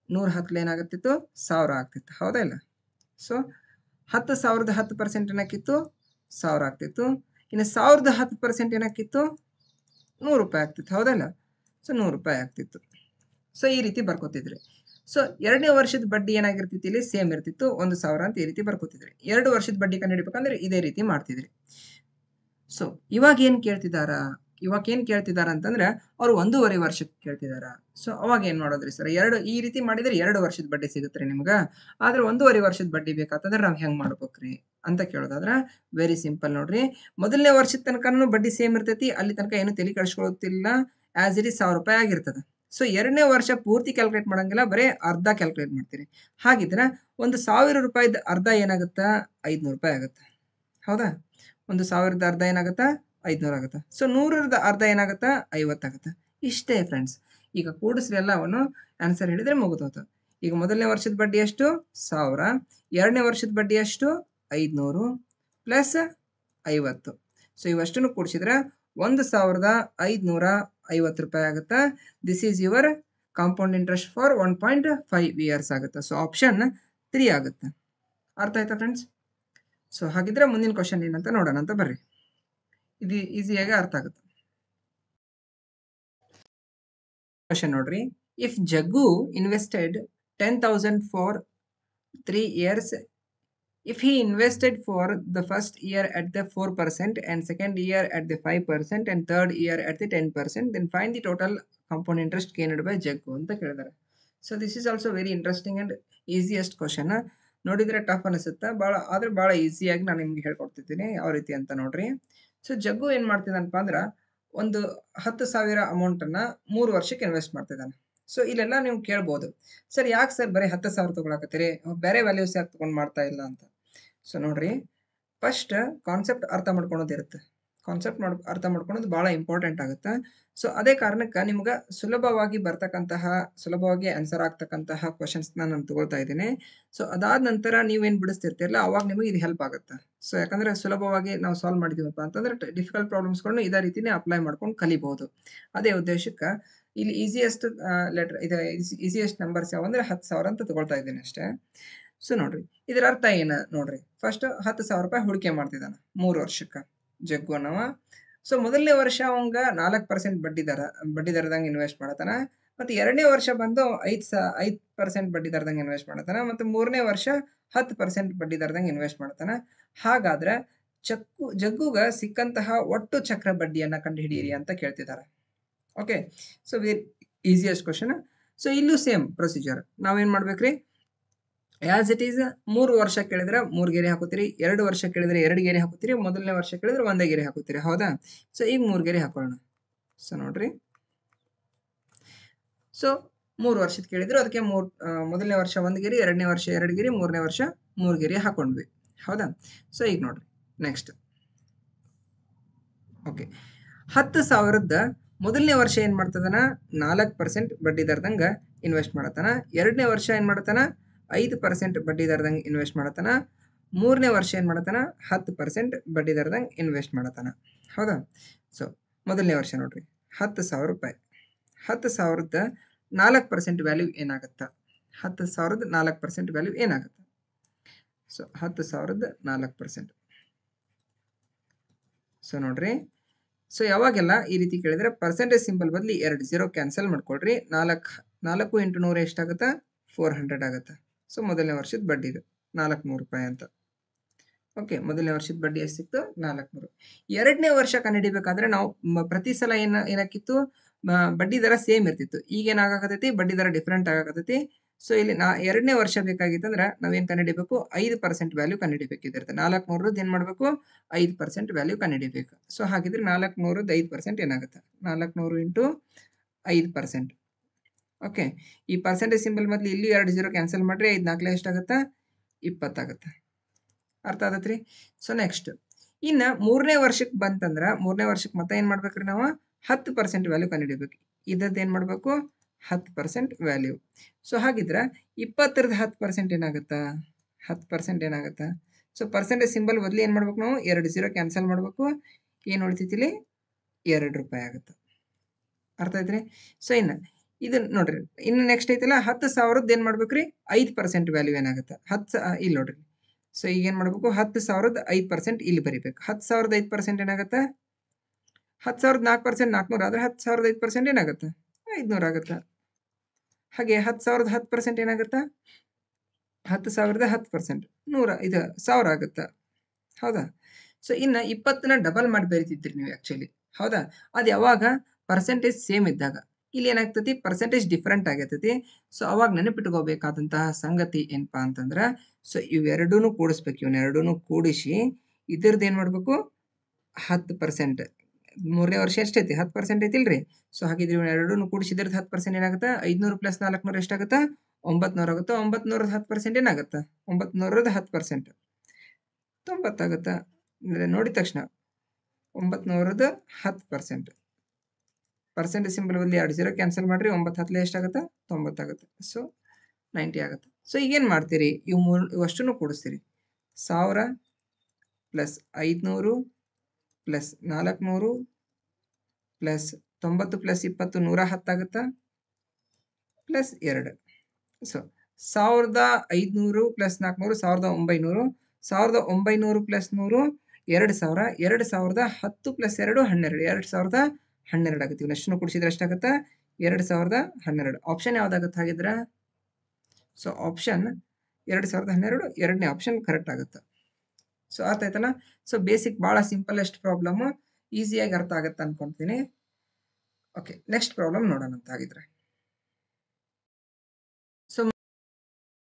110 ಏನಾಗುತ್ತಿತ್ತು? 1000 ಆಗ್ತಿತ್ತು. ಹೌದಾ ಇಲ್ಲ? ಸೊ 10,000ದ 10% ಏನಾಕಿತ್ತು? 1000 ಆಗ್ತಿತ್ತು. ಇನ್ನು 1000ದ 10% ಏನಾಕಿತ್ತು? 100 ರೂಪಾಯಿ ಆಗ್ತಿತ್ತು. ಹೌದಾ ಇಲ್ಲ? ಸೊ 100 ರೂಪಾಯಿ ಆಗ್ತಿತ್ತು. ಸೊ ಈ ರೀತಿ ಬರ್ಕೋತಿದ್ರಿ. ಸೊ 2ನೇ ವರ್ಷದ ಬಡ್ಡಿ ಏನಾಗಿರ್ತಿತ್ತು? ಇಲ್ಲಿ ಸೇಮ್ ಇರ್ತಿತ್ತು. 1,000 ಅಂತ ಈ ರೀತಿ ಬರ್ಕೋತಿದ್ರಿ. 2 ವರ್ಷದ ಬಡ್ಡಿ ಕಂಡುಹಿಡಿಬೇಕಂದ್ರೆ ಇದೇ ರೀತಿ ಮಾಡ್ತಿದ್ರಿ. ಸೊ ಇವಾಗ ಏನು ಕೇಳ್ತಿದಾರ ಅಂತಂದ್ರೆ ಅವ್ರು 1.5 ವರ್ಷಕ್ಕೆ ಕೇಳ್ತಿದಾರ. ಸೊ ಅವಾಗ ಏನು ಮಾಡೋದ್ರಿ ಸರ್? ಈ ರೀತಿ ಮಾಡಿದ್ರೆ 2 ವರ್ಷದ ಬಡ್ಡಿ ಸಿಗುತ್ತೆ ನಿಮ್ಗೆ. ಆದ್ರೆ 1.5 ವರ್ಷದ ಬಡ್ಡಿ ಬೇಕಾತಂದ್ರೆ ನಾವು ಹೆಂಗೆ ಮಾಡ್ಬೇಕ್ರಿ ಅಂತ ಕೇಳೋದಾದ್ರೆ ವೆರಿ ಸಿಂಪಲ್ ನೋಡ್ರಿ. ಮೊದಲನೇ ವರ್ಷದ ತನಕನೂ ಬಡ್ಡಿ ಸೇಮ್ ಇರ್ತೈತಿ. ಅಲ್ಲಿ ತನಕ ಏನು ತಲೆ ಕೆಡಿಸ್ಕೊಳ್ಳೋತಿಲ್ಲ. ಆಸ್ ಇಟ್ ಈಸ್ 1000 ರೂಪಾಯಿ ಆಗಿರ್ತದೆ. ಸೊ 2ನೇ ವರ್ಷ ಪೂರ್ತಿ ಕ್ಯಾಲ್ಕುಲೇಟ್ ಮಾಡಂಗಿಲ್ಲ, ಬರೀ ಅರ್ಧ ಕ್ಯಾಲ್ಕುಲೇಟ್ ಮಾಡ್ತೀರಿ. ಹಾಗಿದ್ರೆ 1,000 ರೂಪಾಯಿದ ಅರ್ಧ ಏನಾಗುತ್ತಾ? 500 ರೂಪಾಯಿ ಆಗುತ್ತೆ. ಹೌದಾ? 1,000ದ ಅರ್ಧ ಏನಾಗುತ್ತಾ? 500 ಆಗುತ್ತೆ. ಸೊ 100ರದ ಅರ್ಧ ಏನಾಗುತ್ತಾ? 50 ಆಗುತ್ತೆ. ಇಷ್ಟೇ ಫ್ರೆಂಡ್ಸ್. ಈಗ ಕೂಡಿಸ್ರಿ ಎಲ್ಲವನ್ನು, ಆನ್ಸರ್ ಹೇಳಿದ್ರೆ ಮುಗಿದೋತು. ಈಗ ಮೊದಲನೇ ವರ್ಷದ ಬಡ್ಡಿ ಎಷ್ಟು? 1000. 2ನೇ ವರ್ಷದ ಬಡ್ಡಿ ಎಷ್ಟು? 500 ಪ್ಲಸ್ 50. ಸೊ ಇವಷ್ಟನ್ನು ಕೂಡಿಸಿದ್ರೆ 1,550 ರೂಪಾಯಿ ಆಗುತ್ತೆ. This is your compound interest for 1.5 years ಆಗುತ್ತೆ. ಸೊ ಆಪ್ಷನ್ 3 ಆಗುತ್ತೆ. ಅರ್ಥ ಆಯ್ತಾ ಫ್ರೆಂಡ್ಸ್? ಸೊ ಹಾಗಿದ್ರೆ ಮುಂದಿನ ಕ್ವಶನ್ ಏನಂತ ನೋಡೋಣ ಅಂತ ಬರ್ರಿ. ಇದು ಈಸಿಯಾಗಿ ಅರ್ಥ ಆಗುತ್ತೆ. ಕ್ವಶನ್ ನೋಡ್ರಿ. If Jaggu invested 10,000 for 3 years, if he invested for the first year at the 4% and second year at the 5% and third year at the 10%, then find the total compound interest gained by Jaggu ಅಂತ ಕೇಳಿದಾರೆ. So this is also very interesting and easiest question. ನೋಡಿದ್ರೆ ಟಫ್ ಅನಿಸುತ್ತೆ ಭಾಳ, ಆದ್ರೆ ಭಾಳ ಈಸಿಯಾಗಿ ನಾನು ನಿಮ್ಗೆ ಹೇಳ್ಕೊಡ್ತಿದ್ದೀನಿ ಯಾವ ರೀತಿ ಅಂತ ನೋಡ್ರಿ. ಸೊ ಜಗ್ಗು ಏನು ಮಾಡ್ತಿದ್ದಾನಪ್ಪ ಅಂದ್ರೆ ಒಂದು 10,000 ಅಮೌಂಟನ್ನು 3 ವರ್ಷಕ್ಕೆ ಇನ್ವೆಸ್ಟ್ ಮಾಡ್ತಿದ್ದಾನೆ. ಸೊ ಇಲ್ಲೆಲ್ಲ ನೀವು ಕೇಳ್ಬೋದು, ಸರ್ ಯಾಕೆ ಸರ್ ಬರೀ 10,000 ತೊಗೊಳಕತ್ತೀರಿ, ಬೇರೆ ವ್ಯಾಲ್ಯೂಸ್ ಯಾಕೆ ತೊಗೊಂಡು ಮಾಡ್ತಾ ಇಲ್ಲ ಅಂತ. ಸೊ ನೋಡ್ರಿ, ಫಸ್ಟ್ ಕಾನ್ಸೆಪ್ಟ್ ಅರ್ಥ ಮಾಡ್ಕೊಳೋದಿರುತ್ತೆ. ಅರ್ಥ ಮಾಡ್ಕೊಳೋದು ಭಾಳ ಇಂಪಾರ್ಟೆಂಟ್ ಆಗುತ್ತೆ. ಸೊ ಅದೇ ಕಾರಣಕ್ಕೆ ನಿಮ್ಗೆ ಸುಲಭವಾಗಿ ಆನ್ಸರ್ ಆಗ್ತಕ್ಕಂತಹ ಕ್ವಶನ್ಸ್ನ ನಾನು ತಗೊಳ್ತಾ ಇದ್ದೀನಿ. ಸೊ ಅದಾದ ನಂತರ ನೀವೇನು ಬಿಡಿಸ್ತಿರ್ತೀರಲ್ಲ ಅವಾಗ ನಿಮಗೆ ಇದು ಹೆಲ್ಪ್ ಆಗುತ್ತೆ. ಸೊ ಯಾಕಂದರೆ ಸುಲಭವಾಗಿ ನಾವು ಸಾಲ್ವ್ ಮಾಡಿದ್ದೀವಪ್ಪ ಅಂತಂದ್ರೆ ಡಿಫಿಕಲ್ಟ್ ಪ್ರಾಬ್ಲಮ್ಸ್ಗಳನ್ನ ಇದೇ ರೀತಿನೇ ಅಪ್ಲೈ ಮಾಡ್ಕೊಂಡು ಕಲಿಬಹುದು. ಅದೇ ಉದ್ದೇಶಕ್ಕೆ ಇಲ್ಲಿ ಈಸಿಯೆಸ್ಟ್ ನಂಬರ್ಸ್ ಯಾವ ಅಂದರೆ 10,000 ಅಂತ ತಗೊಳ್ತಾ ಇದ್ದೀನಿ ಅಷ್ಟೇ. ಸೊ ನೋಡ್ರಿ, ಇದರ ಅರ್ಥ ಏನು ನೋಡ್ರಿ. ಫಸ್ಟ್ 10,000 ರೂಪಾಯಿ ಹೂಡಿಕೆ ಮಾಡ್ತಿದ್ದಾನೆ 3 ವರ್ಷಕ್ಕೆ ಜಗ್ಗು ಅನ್ನವ. ಸೊ ಮೊದಲನೇ ವರ್ಷ ಅವಂಗ 4% ಬಡ್ಡಿ ದರದಂಗೆ ಇನ್ವೆಸ್ಟ್ ಮಾಡತಾನ. ಮತ್ತು 2ನೇ ವರ್ಷ ಬಂದು 5% ಬಡ್ಡಿ ದರದಂಗೆ ಇನ್ವೆಸ್ಟ್ ಮಾಡತಾನ. ಮತ್ತು 3ನೇ ವರ್ಷ 10% ಬಡ್ಡಿ ದರದಂಗೆ ಇನ್ವೆಸ್ಟ್ ಮಾಡ್ತಾನೆ. ಹಾಗಾದ್ರೆ ಜಗ್ಗುಗ ಸಿಕ್ಕಂತಹ ಒಟ್ಟು ಚಕ್ರ ಬಡ್ಡಿಯನ್ನು ಕಂಡುಹಿಡಿಯಿರಿ ಅಂತ ಕೇಳ್ತಿದ್ದಾರೆ. Okay, so very easiest question. So ಇಲ್ಲೂ ಸೇಮ್ ಪ್ರೊಸೀಜರ್. ನಾವೇನು ಮಾಡ್ಬೇಕ್ರಿ, ಆಸ್ ಇಟ್ ಈಸ್ 3 ವರ್ಷ ಕೇಳಿದ್ರೆ 3 ಗೆರೆ ಹಾಕೋತೀರಿ, 2 ವರ್ಷ ಕೇಳಿದ್ರೆ 2 ಗೆರೆ ಹಾಕೋತೀರಿ, ಮೊದಲನೇ ವರ್ಷ ಕೇಳಿದ್ರೆ 1 ಗೆರೆ ಹಾಕೋತೀರಿ. ಹೌದಾ? ಸೊ ಈಗ 3 ಗೆರೆ ಹಾಕೊಳ್ಳೋಣ. ಸೊ ನೋಡ್ರಿ, ಸೊ 3 ವರ್ಷದ ಕೇಳಿದ್ರು ಅದಕ್ಕೆ ಮೊದಲನೇ ವರ್ಷ 1 ಗೆರೆ, 2ನೇ ವರ್ಷ 2 ಗೆರೆ, 3ನೇ ವರ್ಷ 3 ಗೆರೆ ಹಾಕೊಂಡ್ವಿ. ಹೌದಾ? ಸೊ ಈಗ ನೋಡ್ರಿ ನೆಕ್ಸ್ಟ್. ಓಕೆ, 10,000ದ ಮೊದಲನೇ ವರ್ಷ ಏನು ಮಾಡ್ತದನ 4% ಬಡ್ಡಿ ದರದಂಗೆ ಇನ್ವೆಸ್ಟ್ ಮಾಡತಾನ. 2ನೇ ವರ್ಷ ಏನು ಮಾಡತಾನ 5% ಬಡ್ಡಿ ದರದಂಗೆ ಇನ್ವೆಸ್ಟ್ ಮಾಡತಾನ. 3ನೇ ವರ್ಷ ಏನು ಮಾಡತಾನ 10% ಬಡ್ಡಿ ದರದಂಗೆ ಇನ್ವೆಸ್ಟ್ ಮಾಡತಾನ. ಹೌದಾ? ಸೊ ಮೊದಲನೇ ವರ್ಷ ನೋಡ್ರಿ 10,000 ರೂಪಾಯಿ. 10,000ದ 4% ವ್ಯಾಲ್ಯೂ ಏನಾಗುತ್ತೆ? 10,000ದ 4% ವ್ಯಾಲ್ಯೂ ಏನಾಗುತ್ತೆ? ಸೊ 10,000ದ 4%. ಸೊ ನೋಡ್ರಿ, ಸೊ ಯಾವಾಗೆಲ್ಲ ಈ ರೀತಿ ಕೇಳಿದ್ರೆ ಪರ್ಸೆಂಟೇಜ್ ಸಿಂಬಲ್ ಬದಲಿ 2 0 ಕ್ಯಾನ್ಸಲ್ ಮಾಡ್ಕೊಳ್ರಿ. 4 ಇಂಟು 100 ಎಷ್ಟಾಗುತ್ತೆ? 400 ಆಗುತ್ತೆ. ಸೊ ಮೊದಲನೇ ವರ್ಷದ ಬಡ್ಡಿ ಇದು 400 ರೂಪಾಯಿ ಅಂತ. ಓಕೆ, ಮೊದಲನೇ ವರ್ಷದ ಬಡ್ಡಿ ಎಷ್ಟು ಸಿಕ್ತು? 400. ಎರಡನೇ ವರ್ಷ ಕಂಡುಹಿಡಿಬೇಕಾದ್ರೆ ನಾವು ಪ್ರತಿ ಸಲ ಏನಾಕಿತ್ತು, ಬಡ್ಡಿ ದರ ಸೇಮ್ ಇರ್ತಿತ್ತು. ಈಗ ಏನಾಗತೈತಿ, ಬಡ್ಡಿ ದರ ಡಿಫ್ರೆಂಟ್ ಆಗತೈತಿ. ಸೊ ಇಲ್ಲಿ ಎರಡನೇ ವರ್ಷ ಬೇಕಾಗಿತ್ತಂದ್ರೆ ನಾವೇನ್ ಕಂಡುಹಿಡಿಬೇಕು, 5% ವ್ಯಾಲ್ಯೂ ಕಂಡುಹಿಡಿಬೇಕಿರುತ್ತೆ. 400 ಏನ್ ಮಾಡ್ಬೇಕು, 5% ವ್ಯಾಲ್ಯೂ ಕಂಡುಹಿಡಿಬೇಕು. ಸೊ ಹಾಗಿದ್ರೆ 400 5% ಏನಾಗುತ್ತೆ, 400 ಇಂಟು 5%. ಓಕೆ, ಈ ಪರ್ಸೆಂಟೇಜ್ ಸಿಂಬಲ್ ಮೊದಲು ಇಲ್ಲಿ 2 0 ಕ್ಯಾನ್ಸಲ್ ಮಾಡ್ರಿ, 5 4 ಎಷ್ಟಾಗುತ್ತೆ, 20 ಆಗುತ್ತೆ. ಅರ್ಥ ಆಗತ್ರಿ? ಸೊ ನೆಕ್ಸ್ಟ್ ಇನ್ನ ಮೂರನೇ ವರ್ಷಕ್ಕೆ ಬಂತಂದ್ರ ಮೂರನೇ ವರ್ಷಕ್ಕೆ ಮತ್ತೆ ಏನ್ ಮಾಡ್ಬೇಕ್ರಿ, ನಾವು 10% ವ್ಯಾಲ್ಯೂ ಕಂಡುಹಿಡಿಬೇಕು. ಇದದ್ದು ಏನ್ ಮಾಡ್ಬೇಕು, 10% ವ್ಯಾಲ್ಯೂ. ಸೊ ಹಾಗಿದ್ರ 20ರದ 10% ಏನಾಗುತ್ತಾ, 10% ಏನಾಗುತ್ತಾ? ಸೊ ಪರ್ಸೆಂಟೇಜ್ ಸಿಂಬಲ್ ಬದಲು ಏನ್ ಮಾಡ್ಬೇಕು, ನಾವು 2 0 ಕ್ಯಾನ್ಸಲ್ ಮಾಡ್ಬೇಕು. ಏನ್ ಉಳಿತೈತಿ ಇಲ್ಲಿ, 2 ರೂಪಾಯಿ ಆಗುತ್ತೆ. ಅರ್ಥ ಐತ್ರಿ? ಸೊ ಇನ್ನ ಇದನ್ನ ನೋಡ್ರಿ, ಇನ್ನು ನೆಕ್ಸ್ಟ್ ಐತಲ್ಲ 10,000 ಏನ್ ಮಾಡ್ಬೇಕ್ರಿ, 5% ವ್ಯಾಲ್ಯೂ ಏನಾಗುತ್ತೆ, ಇಲ್ಲಿ ನೋಡ್ರಿ. ಸೊ ಈಗ ಏನ್ ಮಾಡ್ಬೇಕು, 10,000 5% ಇಲ್ಲಿ ಬರಿಬೇಕು. 10,000 5% ಏನಾಗುತ್ತೆ, 10,000 4% 400 ಆದ್ರೆ 10,000 5% ಏನಾಗುತ್ತೆ, 500 ಆಗುತ್ತೆ. ಹಾಗೆ 10,000 10% ಏನಾಗುತ್ತೆ, 10,000 10% 1,000 ಆಗುತ್ತೆ. ಹೌದಾ? ಸೊ ಇನ್ನ 20ನ ಡಬಲ್ ಮಾಡಿ ಬರೀತಿದ್ರಿ ನೀವು ಆಕ್ಚುಲಿ. ಹೌದಾ? ಅದು ಯಾವಾಗ ಪರ್ಸೆಂಟೇಜ್ ಸೇಮ್ ಇದ್ದಾಗ. ಇಲ್ಲಿ ಏನಾಗ್ತತಿ, ಪರ್ಸೆಂಟೇಜ್ ಡಿಫ್ರೆಂಟ್ ಆಗತೈತಿ. ಸೊ ಅವಾಗ ನೆನಪಿಟ್ಕೋಬೇಕಾದಂತಹ ಸಂಗತಿ ಏನಪ್ಪಾ ಅಂತಂದ್ರ, ಸೊ ಇವೆರಡೂನು ಕೂಡಿಸ್ಬೇಕು. ಇವನ್ನೆರಡೂನು ಕೂಡಿಸಿ ಇದ್ರದ್ದು ಏನ್ ಮಾಡ್ಬೇಕು, 10%. ಮೂರನೇ ವರ್ಷ ಎಷ್ಟೈತಿ, 10% ಐತಿಲ್ರಿ. ಸೊ ಹಾಗಿದ್ರೆ ಇವನ್ನೆರಡೂನು ಕೂಡಿಸಿದ್ರದ್ದು 10% ಏನಾಗುತ್ತೆ, 500 + 400 ಎಷ್ಟಾಗುತ್ತೆ, 900 ಆಗುತ್ತೆ. 900ದ 10% ಏನಾಗುತ್ತೆ, 900ದ 10% 90 ಆಗುತ್ತೆ. ಅಂದ್ರೆ ನೋಡಿದ ತಕ್ಷಣ 900ದ 10%. ಪರ್ಸೆಂಟೇಜ್ ಸಿಂಬಲ್ ಬದಲು 2 0 ಕ್ಯಾನ್ಸಲ್ ಮಾಡ್ರಿ, 9 10 ಎಷ್ಟಾಗುತ್ತೆ, 90 ಆಗುತ್ತೆ. ಸೊ 90 ಆಗುತ್ತೆ. ಸೊ ಈಗೇನ್ ಮಾಡ್ತೀರಿ, ಇವಷ್ಟನ್ನು ಕೂಡಿಸ್ತೀರಿ. 1000 + 500 + 400 + 90 + 20 110 ಆಗುತ್ತಾ, +2. ಸೊ 1500 + 400 1900, 1900 + 100 2000, 2000 10 + 2 12, 2012 ಆಗುತ್ತೆ. ಇವನ್ನಷ್ಟನ್ನು ಕೂಡಿಸಿದ್ರೆ ಎಷ್ಟಾಗುತ್ತೆ, 2012. ಆಪ್ಷನ್ ಯಾವ್ದಾಗುತ್ತೆ ಹಾಗಿದ್ರೆ, ಸೊ ಆಪ್ಷನ್ 2012 ಎರಡನೇ ಆಪ್ಷನ್ ಕರೆಕ್ಟ್ ಆಗುತ್ತೆ. ಸೊ ಅರ್ಥ ಆಯ್ತಲ್ಲ? ಸೊ ಬೇಸಿಕ್ ಬಹಳ ಸಿಂಪಲೆಸ್ಟ್ ಪ್ರಾಬ್ಲಮ್, ಈಸಿಯಾಗಿ ಅರ್ಥ ಆಗುತ್ತೆ ಅನ್ಕೊಂತೀನಿ. ಓಕೆ, ನೆಕ್ಸ್ಟ್ ಪ್ರಾಬ್ಲಮ್ ನೋಡೋಣ ಅಂತ ಹಾಗಿದ್ರೆ. So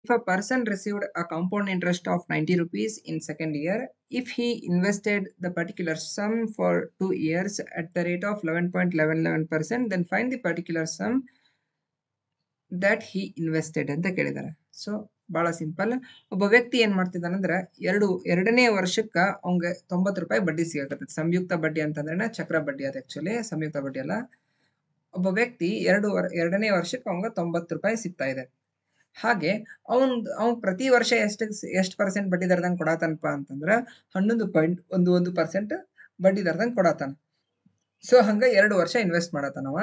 if a person received a compound interest of 90 rupees in second year, if he invested the particular sum for 2 years at the rate of 11.11%, then find the particular sum that he invested ಅಂತ ಕೇಳಿದ್ದಾರೆ. ಸೊ ಬಹಳ ಸಿಂಪಲ್. ಒಬ್ಬ ವ್ಯಕ್ತಿ ಏನ್ ಮಾಡ್ತಿದ್ದಾನಂದ್ರೆ, ಎರಡನೇ ವರ್ಷಕ್ಕ ಅವಂಗೆ 90 ರೂಪಾಯಿ ಬಡ್ಡಿ ಸಿಗಕತ್ತೈತಿ. ಸಂಯುಕ್ತ ಬಡ್ಡಿ ಅಂತಂದ್ರೆ ಚಕ್ರ ಬಡ್ಡಿ, ಅದು ಆಕ್ಚುಲಿ ಸಂಯುಕ್ತ ಬಡ್ಡಿ ಅಲ್ಲ. ಒಬ್ಬ ವ್ಯಕ್ತಿ ಎರಡನೇ ವರ್ಷಕ್ಕೆ ಅವಂಗ 90 ರೂಪಾಯಿ ಸಿಗ್ತಾ ಇದೆ. ಹಾಗೆ ಅವ್ನ್ ಪ್ರತಿ ವರ್ಷ ಎಷ್ಟು ಪರ್ಸೆಂಟ್ ಬಡ್ಡಿ ದರದಂಗ್ ಕೊಡತಾನಪ್ಪ ಅಂತಂದ್ರ 11.11% ಬಡ್ಡಿ ದರದಂಗ್ ಕೊಡತಾನ. ಸೊ ಹಂಗ 2 ವರ್ಷ ಇನ್ವೆಸ್ಟ್ ಮಾಡತಾನವ.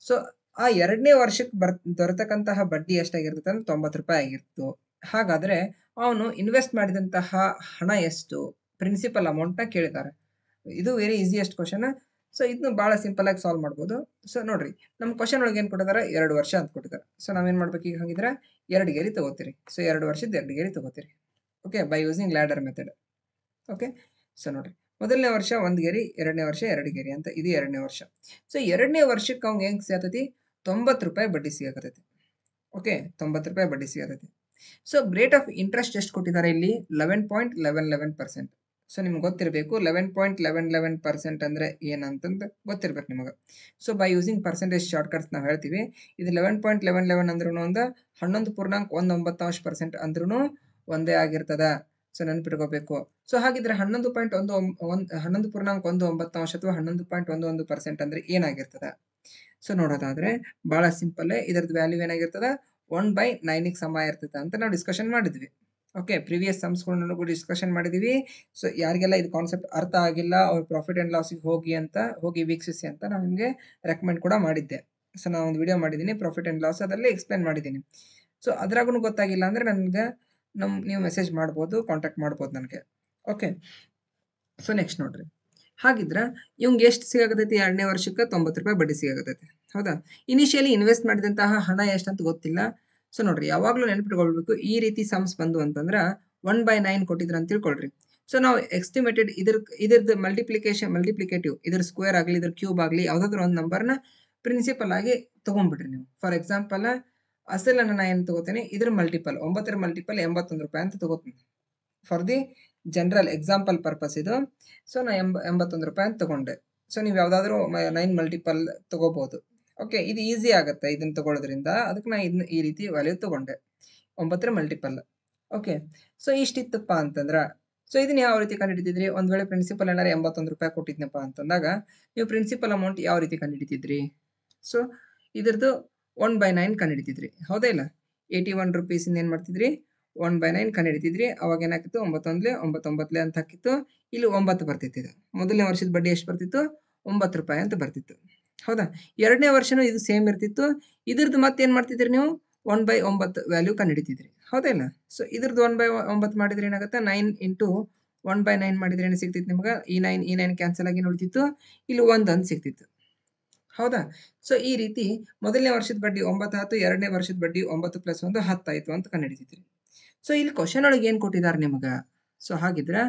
ಸೊ ಆ ಎರಡನೇ ವರ್ಷಕ್ಕೆ ದೊರೆತಕ್ಕಂತಹ ಬಡ್ಡಿ ಎಷ್ಟಾಗಿರ್ತದೆ ಅಂದ್ರೆ 90 ರೂಪಾಯಿ ಆಗಿರ್ತು. ಹಾಗಾದ್ರೆ ಅವನು ಇನ್ವೆಸ್ಟ್ ಮಾಡಿದಂತಹ ಹಣ ಎಷ್ಟು, ಪ್ರಿನ್ಸಿಪಲ್ ಅಮೌಂಟ್ ನ ಕೇಳಿದ್ದಾರೆ. ಇದು ವೆರಿ ಈಸಿಯೆಸ್ಟ್ ಕ್ವಶನ್. ಸೊ ಇದನ್ನು ಬಹಳ ಸಿಂಪಲ್ ಆಗಿ ಸಾಲ್ವ್ ಮಾಡ್ಬೋದು. ಸೊ ನೋಡ್ರಿ, ನಮ್ಮ ಕ್ವಶನ್ ಒಳಗೆ ಏನ್ ಕೊಟ್ಟಿದ್ದಾರೆ, 2 ವರ್ಷ ಅಂತ ಕೊಟ್ಟಿದ್ದಾರೆ. ಸೊ ನಾವೇನ್ ಮಾಡ್ಬೇಕು ಈಗ ಹಾಗಿದ್ರೆ, 2 ಗೆರೆ ತಗೋತೀರಿ. ಸೊ 2 ವರ್ಷದ 2 ಗೆರೆ ತಗೋತೀರಿ. Okay, by using ladder method. Okay, so ನೋಡ್ರಿ, ಮೊದಲನೇ ವರ್ಷ 1 ಗೆರೆ, ಎರಡನೇ ವರ್ಷ 2 ಗೆರೆ ಅಂತ, ಇದು ಎರಡನೇ ವರ್ಷ. ಸೊ ಎರಡನೇ ವರ್ಷಕ್ಕೆ ಅವ್ನಿಗೆ ಹೆಂಗ್ ಸಿಗತೈತಿ, 90 ರೂಪಾಯಿ ಬಡ್ಡಿ ಸಿಗತೈತಿ. ಓಕೆ, 90 ರೂಪಾಯಿ ಬಡ್ಡಿ ಸಿಗತೈತಿ. ಸೊ ರೇಟ್ ಆಫ್ ಇಂಟ್ರೆಸ್ಟ್ ಎಷ್ಟು ಕೊಟ್ಟಿದ್ದಾರೆ ಇಲ್ಲಿ, 11.11%. ಸೊ ನಿಮ್ಗೆ ಗೊತ್ತಿರಬೇಕು 11.11% ಅಂದ್ರೆ ಏನಂತಂದು ಗೊತ್ತಿರ್ಬೇಕು ನಿಮಗೆ. So by using percentage shortcuts ನಾವು ಹೇಳ್ತೀವಿ. ಇದು 11.11 ಅಂದ್ರೂ ಒಂದು 11.19% ಅಂದ್ರೂ ಒಂದೇ ಆಗಿರ್ತದ. ಸೊ ನೆನಪಿಟ್ಕೋಬೇಕು. ಸೊ ಹಾಗಿದ್ರೆ 11.19% ಅಥವಾ 11.11% ಅಂದ್ರೆ ಏನಾಗಿರ್ತದ? ಸೊ ನೋಡೋದಾದ್ರೆ ಬಹಳ ಸಿಂಪಲ್. ಇದರದ್ದು ವ್ಯಾಲ್ಯೂ ಏನಾಗಿರ್ತದ, 1/9 ಗೆ ಸಮ ಇರ್ತದೆ ಅಂತ ನಾವು ಡಿಸ್ಕಷನ್ ಮಾಡಿದ್ವಿ. ಓಕೆ, ಪ್ರೀವಿಯಸ್ ಸಮ್ಸ್ಗಳನ್ನು ಕೂಡ ಡಿಸ್ಕಷನ್ ಮಾಡಿದೀವಿ. ಸೊ ಯಾರಿಗೆಲ್ಲ ಇದು ಕಾನ್ಸೆಪ್ಟ್ ಅರ್ಥ ಆಗಿಲ್ಲ, ಅವ್ರು ಪ್ರಾಫಿಟ್ ಅಂಡ್ ಲಾಸಿಗೆ ಹೋಗಿ ವೀಕ್ಷಿಸಿ ಅಂತ ನಾನು ನಿಮಗೆ ರೆಕಮೆಂಡ್ ಕೂಡ ಮಾಡಿದ್ದೆ. ಸೊ ನಾನು ಒಂದು ವಿಡಿಯೋ ಮಾಡಿದ್ದೀನಿ ಪ್ರಾಫಿಟ್ ಅಂಡ್ ಲಾಸ್, ಅದರಲ್ಲಿ ಎಕ್ಸ್ಪ್ಲೇನ್ ಮಾಡಿದ್ದೀನಿ. ಸೊ ಅದ್ರಾಗೂ ಗೊತ್ತಾಗಿಲ್ಲ ಅಂದ್ರೆ ನನಗೆ ನೀವು ಮೆಸೇಜ್ ಮಾಡ್ಬೋದು, ಕಾಂಟ್ಯಾಕ್ಟ್ ಮಾಡ್ಬೋದು ನನಗೆ. ಓಕೆ, ಸೊ ನೆಕ್ಸ್ಟ್ ನೋಡ್ರಿ, ಹಾಗಿದ್ರೆ ಇವಂಗೆ ಎಷ್ಟು ಸಿಗತೈತಿ, ಎರಡನೇ ವರ್ಷಕ್ಕೆ 90 ರೂಪಾಯಿ ಬಡ್ಡಿ ಸಿಗತೈತಿ. ಹೌದಾ? ಇನಿಷಿಯಲಿ ಇನ್ವೆಸ್ಟ್ ಮಾಡಿದಂತಹ ಹಣ ಎಷ್ಟಂತ ಗೊತ್ತಿಲ್ಲ. ಸೊ ನೋಡ್ರಿ, ಯಾವಾಗ್ಲೂ ನೆನಪಿಟ್ಕೊಳ್ಬೇಕು, ಈ ರೀತಿ ಸಮ್ಸ್ ಬಂದು ಅಂತಂದ್ರ 1/9 ಕೊಟ್ಟಿದ್ರ ಅಂತ ತಿಳ್ಕೊಳ್ರಿ. ಸೊ ನಾವು ಎಸ್ಟಿಮೇಟೆಡ್ ಇದ್ರದ್ದು ಮಲ್ಟಿಪ್ಲಿಕೇಟಿವ್ ಇದ್ರ ಸ್ಕ್ವೇರ್ ಆಗಲಿ ಇದ್ರ ಕ್ಯೂಬ್ ಆಗಲಿ ಯಾವುದಾದ್ರೂ ಒಂದು ನಂಬರ್ನ ಪ್ರಿನ್ಸಿಪಲ್ ಆಗಿ ತೊಗೊಂಡ್ಬಿಡ್ರಿ ನೀವು. ಫಾರ್ ಎಕ್ಸಾಂಪಲ್ ಅಸಲನ್ನು ನಾನು ಏನು ತಗೋತೀನಿ, ಇದ್ರ ಮಲ್ಟಿಪಲ್ 9ರ ಮಲ್ಟಿಪಲ್ 81 ರೂಪಾಯಿ ಅಂತ ತಗೋತೀನಿ. For the general example purpose ಇದು. ಸೊ ನಾ 81 ರೂಪಾಯಿ ಅಂತ ತಗೊಂಡೆ. ಸೊ ನೀವು ಯಾವುದಾದ್ರೂ 9 ಮಲ್ಟಿಪಲ್ ತಗೋಬಹುದು. ಓಕೆ, ಇದು ಈಸಿ ಆಗುತ್ತೆ ಇದನ್ನ ತಗೊಳ್ಳೋದ್ರಿಂದ, ಅದಕ್ಕೆ ನಾ ಇದನ್ನ ಈ ರೀತಿ ವ್ಯಾಲ್ಯೂ ತಗೊಂಡೆ 9ರ ಮಲ್ಟಿಪಲ್. ಓಕೆ, ಸೊ ಇಷ್ಟಿತ್ತಪ್ಪ ಅಂತಂದ್ರೆ ಸೊ ಇದನ್ನ ಯಾವ ರೀತಿ ಕಂಡುಹಿಡಿತಿದ್ರಿ? ಒಂದ್ ವೇಳೆ ಪ್ರಿನ್ಸಿಪಲ್ ಏನಾರ 81 ರೂಪಾಯಿ ಕೊಟ್ಟಿದ್ನಪ್ಪ ಅಂತಂದಾಗ ನೀವು ಪ್ರಿನ್ಸಿಪಲ್ ಅಮೌಂಟ್ ಯಾವ ರೀತಿ ಕಂಡುಹಿಡಿತಿದ್ರಿ? ಸೊ ಇದ್ರದ್ದು 1/9 ಕಂಡುಹಿಡಿತಿದ್ರಿ, ಹೌದಾ ಇಲ್ಲ? 81 ರುಪೀಸ್ ಏನ್ ಮಾಡ್ತಿದ್ರಿ? 1/9 ಕಂಡುಹಿಡಿತಿದ್ರಿ. ಅವಾಗ ಏನಾಗ್ತಿತ್ತು? 9 ಅಂತ ಹಾಕಿತ್ತು, ಇಲ್ಲಿ 9 ಬರ್ತಿತ್ತು. ಇದು ಮೊದಲನೇ ವರ್ಷದ ಬಡ್ಡಿ ಎಷ್ಟು ಬರ್ತಿತ್ತು? 9 ರೂಪಾಯಿ ಅಂತ ಬರ್ತಿತ್ತು, ಹೌದಾ? ಎರಡನೇ ವರ್ಷನೂ ಇದು ಸೇಮ್ ಇರ್ತಿತ್ತು. ಇದ್ರದ್ದು ಮತ್ತೆ ಏನ್ ಮಾಡ್ತಿದ್ರಿ ನೀವು? 1/9 ವ್ಯಾಲ್ಯೂ ಕಂಡುಹಿಡಿತಿದ್ರಿ, ಹೌದಾ ಇಲ್ಲ? ಸೊ ಇದ್ರದ್ದು 1/9 ಮಾಡಿದ್ರೆ ಏನಾಗುತ್ತೆ? 9 ಇಂಟು 1/9 ಮಾಡಿದ್ರೆ ಏನು ಸಿಗ್ತಿತ್ತು ನಿಮ್ಗೆ? ಈ 9 ಕ್ಯಾನ್ಸಲ್ ಆಗಿ ಉಳಿತಿತ್ತು, ಇಲ್ಲಿ 1 ಅಂತ ಸಿಗ್ತಿತ್ತು, ಹೌದಾ? ಸೊ ಈ ರೀತಿ ಮೊದಲನೇ ವರ್ಷದ ಬಡ್ಡಿ 9 ಆಯ್ತು, ಎರಡನೇ ವರ್ಷದ ಬಡ್ಡಿ 9 + 1 10 ಆಯ್ತು ಅಂತ ಕಂಡುಹಿಡಿತಿದ್ರಿ. ಸೊ ಇಲ್ಲಿ ಕ್ವಶನ್ ಒಳಗೆ ಏನ್ ಕೊಟ್ಟಿದ್ದಾರೆ ನಿಮ್ಗ? ಸೊ ಹಾಗಿದ್ರೆ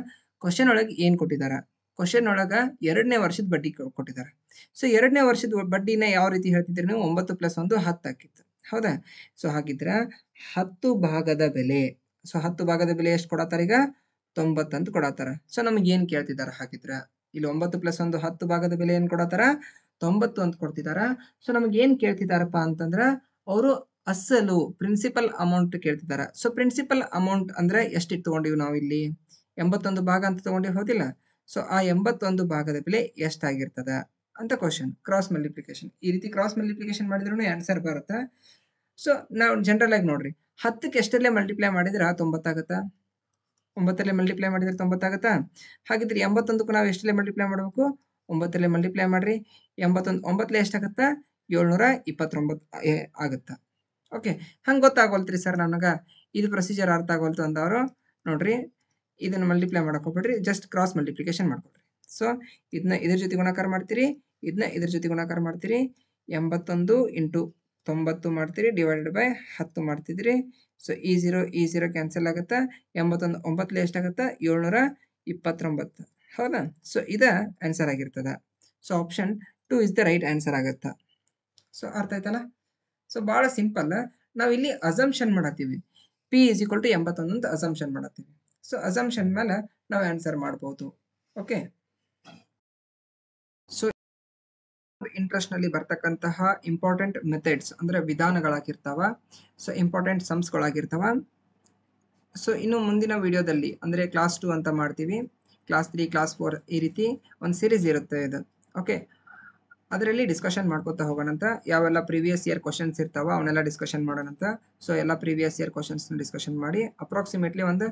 ಕ್ವಶನ್ ಒಳಗೆ ಏನ್ ಕೊಟ್ಟಿದಾರ? ಕ್ವಶನ್ ಒಳಗ ಎರಡನೇ ವರ್ಷದ ಬಡ್ಡಿ ಕೊಟ್ಟಿದ್ದಾರೆ. ಸೊ ಎರಡನೇ ವರ್ಷದ ಬಡ್ಡಿನ ಯಾವ ರೀತಿ ಹೇಳ್ತಿದ್ರಿ ನೀವು? 9 + 1 10 ಆಗಿತ್ತು, ಹೌದಾ? ಸೊ ಹಾಗಿದ್ರೆ 10 ಭಾಗದ ಬೆಲೆ, ಸೊ 10 ಭಾಗದ ಬೆಲೆ ಎಷ್ಟು ಕೊಡತ್ತಾರ ಈಗ? 90 ಅಂತ ಕೊಡತ್ತಾರ. ಸೊ ನಮಗೆ ಏನ್ ಕೇಳ್ತಿದಾರ? ಹಾಗಿದ್ರ ಇಲ್ಲಿ 9 + 1 10 ಭಾಗದ ಬೆಲೆ ಏನ್ ಕೊಡತ್ತಾರ? 90 ಅಂತ ಕೊಡ್ತಿದಾರ. ಸೊ ನಮಗೆ ಏನ್ ಕೇಳ್ತಿದಾರಪ್ಪ ಅಂತಂದ್ರ ಅವರು ಅಸಲು ಪ್ರಿನ್ಸಿಪಲ್ ಅಮೌಂಟ್ ಕೇಳ್ತಿದಾರ. ಸೊ ಪ್ರಿನ್ಸಿಪಲ್ ಅಮೌಂಟ್ ಅಂದ್ರೆ ಎಷ್ಟು ತಗೊಂಡಿವಿ ನಾವು ಇಲ್ಲಿ? 81 ಭಾಗ ಅಂತ ತಗೊಂಡಿವಿ, ಹೌದಿಲ್ಲ? ಸೊ ಆ 81 ಭಾಗದ ಬೆಲೆ ಎಷ್ಟಾಗಿರ್ತದ ಅಂತ ಕ್ವಶನ್. ಕ್ರಾಸ್ ಮಲ್ಟಿಪ್ಲಿಕೇಶನ್, ಈ ರೀತಿ ಕ್ರಾಸ್ ಮಲ್ಟಿಪ್ಲಿಕೇಶನ್ ಮಾಡಿದ್ರೂ ಆನ್ಸರ್ ಬರುತ್ತೆ. ಸೊ ನಾವು ಜನರಲ್ ಆಗಿ ನೋಡ್ರಿ, 10ಕ್ಕೆ ಎಷ್ಟರಲ್ಲೇ ಮಲ್ಟಿಪ್ಲೈ ಮಾಡಿದ್ರೆ 90 ಆಗುತ್ತಾ? 9ರಲ್ಲೇ ಮಲ್ಟಿಪ್ಲೈ ಮಾಡಿದ್ರೆ 90 ಆಗುತ್ತಾ? ಹಾಗಿದ್ರೆ 81ಕ್ಕೂ ನಾವು ಎಷ್ಟರಲ್ಲೇ ಮಲ್ಟಿಪ್ಲೈ ಮಾಡಬೇಕು? 9ರಲ್ಲೇ ಮಲ್ಟಿಪ್ಲೈ ಮಾಡ್ರಿ. 81 9ಲೆ ಎಷ್ಟಾಗುತ್ತಾ? 729 ಆಗುತ್ತಾ? ಓಕೆ, ಹಂಗೆ ಗೊತ್ತಾಗೋಲ್ತ್ರಿ ಸರ್ ನನಗೆ, ಇದು ಪ್ರೊಸೀಜರ್ ಅರ್ಥ ಆಗೋಲ್ತು ಅಂದವರು ನೋಡ್ರಿ, ಇದನ್ನ ಮಲ್ಟಿಪ್ಲೈ ಮಾಡಕ್ ಹೋಗ್ಬೇಡ್ರಿ, ಜಸ್ಟ್ ಕ್ರಾಸ್ ಮಲ್ಟಿಪ್ಲಿಕೇಶನ್ ಮಾಡ್ಕೊಳ್ರಿ. ಸೊ ಇದನ್ನ ಇದ್ರ ಜೊತೆ ಗುಣಾಕಾರ ಮಾಡ್ತೀರಿ, ಇದನ್ನ ಇದ್ರ ಜೊತೆ ಗುಣಾಕಾರ ಮಾಡ್ತೀರಿ. 81 ಇಂಟು 90 ಮಾಡ್ತೀರಿ, ಡಿವೈಡೆಡ್ ಬೈ 10 ಮಾಡ್ತಿದ್ರಿ. ಸೊ ಈ 0 ಕ್ಯಾನ್ಸಲ್ ಆಗುತ್ತಾ? 81 9ಲೆ ಎಷ್ಟಾಗುತ್ತಾ? 729, ಹೌದಾ? ಸೊ ಇದ ಆನ್ಸರ್ ಆಗಿರ್ತದ. So option 2 is the right answer ಆಗುತ್ತಾ? ಸೊ ಅರ್ಥ ಆಯ್ತಲ್ಲ? ಸೊ ಬಹಳ ಸಿಂಪಲ್. ನಾವು ಇಲ್ಲಿ ಅಸಂಪ್ಷನ್ ಮಾಡತ್ತೀವಿ, P = 81 ಅಂತ ಅಸಂಪ್ಷನ್ ಮಾಡತ್ತೀವಿ. ಸೊ ಅಸಂಪ್ಷನ್ ಮೇಲೆ ನಾವು ಆನ್ಸರ್ ಮಾಡಬಹುದು. ಓಕೆ, ಸೊ ಇಂಟ್ರೆಸ್ಟ್ ನಲ್ಲಿ ಬರ್ತಕ್ಕಂತಹ ಇಂಪಾರ್ಟೆಂಟ್ ಮೆಥಡ್ಸ್ ಅಂದ್ರೆ ವಿಧಾನಗಳಾಗಿರ್ತಾವ. ಸೊ ಇಂಪಾರ್ಟೆಂಟ್ ಸಮ್ಸ್ಗಳಾಗಿರ್ತಾವ. ಸೊ ಇನ್ನು ಮುಂದಿನ ವಿಡಿಯೋದಲ್ಲಿ ಅಂದ್ರೆ ಕ್ಲಾಸ್ 2 ಅಂತ ಮಾಡ್ತೀವಿ, ಕ್ಲಾಸ್ 3, ಕ್ಲಾಸ್ 4 ಈ ರೀತಿ ಒಂದು ಸೀರೀಸ್ ಇರುತ್ತೆ ಇದು. ಓಕೆ, ಅದರಲ್ಲಿ ಡಿಸ್ಕಷನ್ ಮಾಡ್ಕೋತಾ ಹೋಗೋಣಂತ. ಯಾವೆಲ್ಲ ಪ್ರೀವಿಯಸ್ ಇಯರ್ ಕ್ವಶನ್ಸ್ ಇರ್ತಾವ ಅವನ್ನೆಲ್ಲ ಡಿಸ್ಕಷನ್ ಮಾಡೋಣಂತ. ಸೊ ಎಲ್ಲ ಪ್ರೀವಿಯಸ್ ಇಯರ್ ಕ್ವಶನ್ಸ್ನ ಡಿಸ್ಕಷನ್ ಮಾಡಿ ಅಪ್ರಾಕ್ಸಿಮೇಟ್ಲಿ ಒಂದು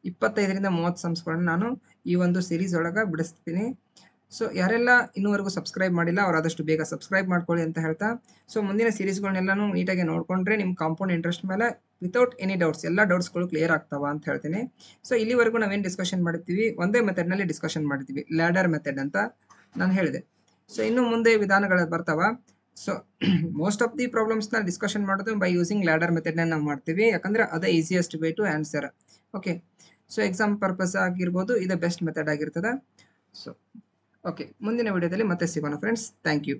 25ರಿಂದ 30 ಸಮ್ಸ್ಗಳನ್ನ ನಾನು ಈ ಒಂದು ಸೀರೀಸ್ ಒಳಗೆ ಬಿಡಿಸ್ತೀನಿ. ಸೊ ಯಾರೆಲ್ಲ ಇನ್ನೂವರೆಗೂ ಸಬ್ಸ್ಕ್ರೈಬ್ ಮಾಡಿಲ್ಲ ಅವ್ರು ಆದಷ್ಟು ಬೇಗ ಸಬ್ಸ್ಕ್ರೈಬ್ ಮಾಡ್ಕೊಳ್ಳಿ ಅಂತ ಹೇಳ್ತಾ, ಸೊ ಮುಂದಿನ ಸೀರೀಸ್ಗಳನ್ನೆಲ್ಲನೂ ನೀಟಾಗಿ ನೋಡ್ಕೊಂಡ್ರೆ ನಿಮ್ಮ ಕಾಂಪೌಂಡ್ ಇಂಟ್ರೆಸ್ಟ್ ಮೇಲೆ ವಿತೌಟ್ ಎನಿ ಡೌಟ್ಸ್ ಎಲ್ಲ ಡೌಟ್ಸ್ಗಳು ಕ್ಲಿಯರ್ ಆಗ್ತಾವ ಅಂತ ಹೇಳ್ತೀನಿ. ಸೊ ಇಲ್ಲಿವರೆಗೂ ನಾವೇನು ಡಿಸ್ಕಷನ್ ಮಾಡಿರ್ತೀವಿ ಒಂದೇ ಮೆಥಡ್ನಲ್ಲಿ ಡಿಸ್ಕಷನ್ ಮಾಡಿರ್ತೀವಿ, ಲ್ಯಾಡರ್ ಮೆಥಡ್ ಅಂತ ನಾನು ಹೇಳಿದೆ. ಸೊ ಇನ್ನು ಮುಂದೆ ವಿಧಾನಗಳು ಬರ್ತಾವ. ಸೊ ಮೋಸ್ಟ್ ಆಫ್ ದಿ ಪ್ರಾಬ್ಲಮ್ಸ್ನ ಡಿಸ್ಕಷನ್ ಮಾಡೋದು ಬೈ ಯೂಸಿಂಗ್ ಲ್ಯಾಡರ್ ಮೆಥಡ್ನ ನಾವು ಮಾಡ್ತೀವಿ, ಯಾಕಂದ್ರೆ ಅದೇ easiest way to answer. Okay, so exam purpose ಆಗಿರ್ಬೋದು ಇದು ಬೆಸ್ಟ್ ಮೆಥಡ್ ಆಗಿರ್ತದೆ. ಸೊ ಓಕೆ, ಮುಂದಿನ ವಿಡಿಯೋದಲ್ಲಿ ಮತ್ತೆ ಸಿಗೋಣ ಫ್ರೆಂಡ್ಸ್. Thank you.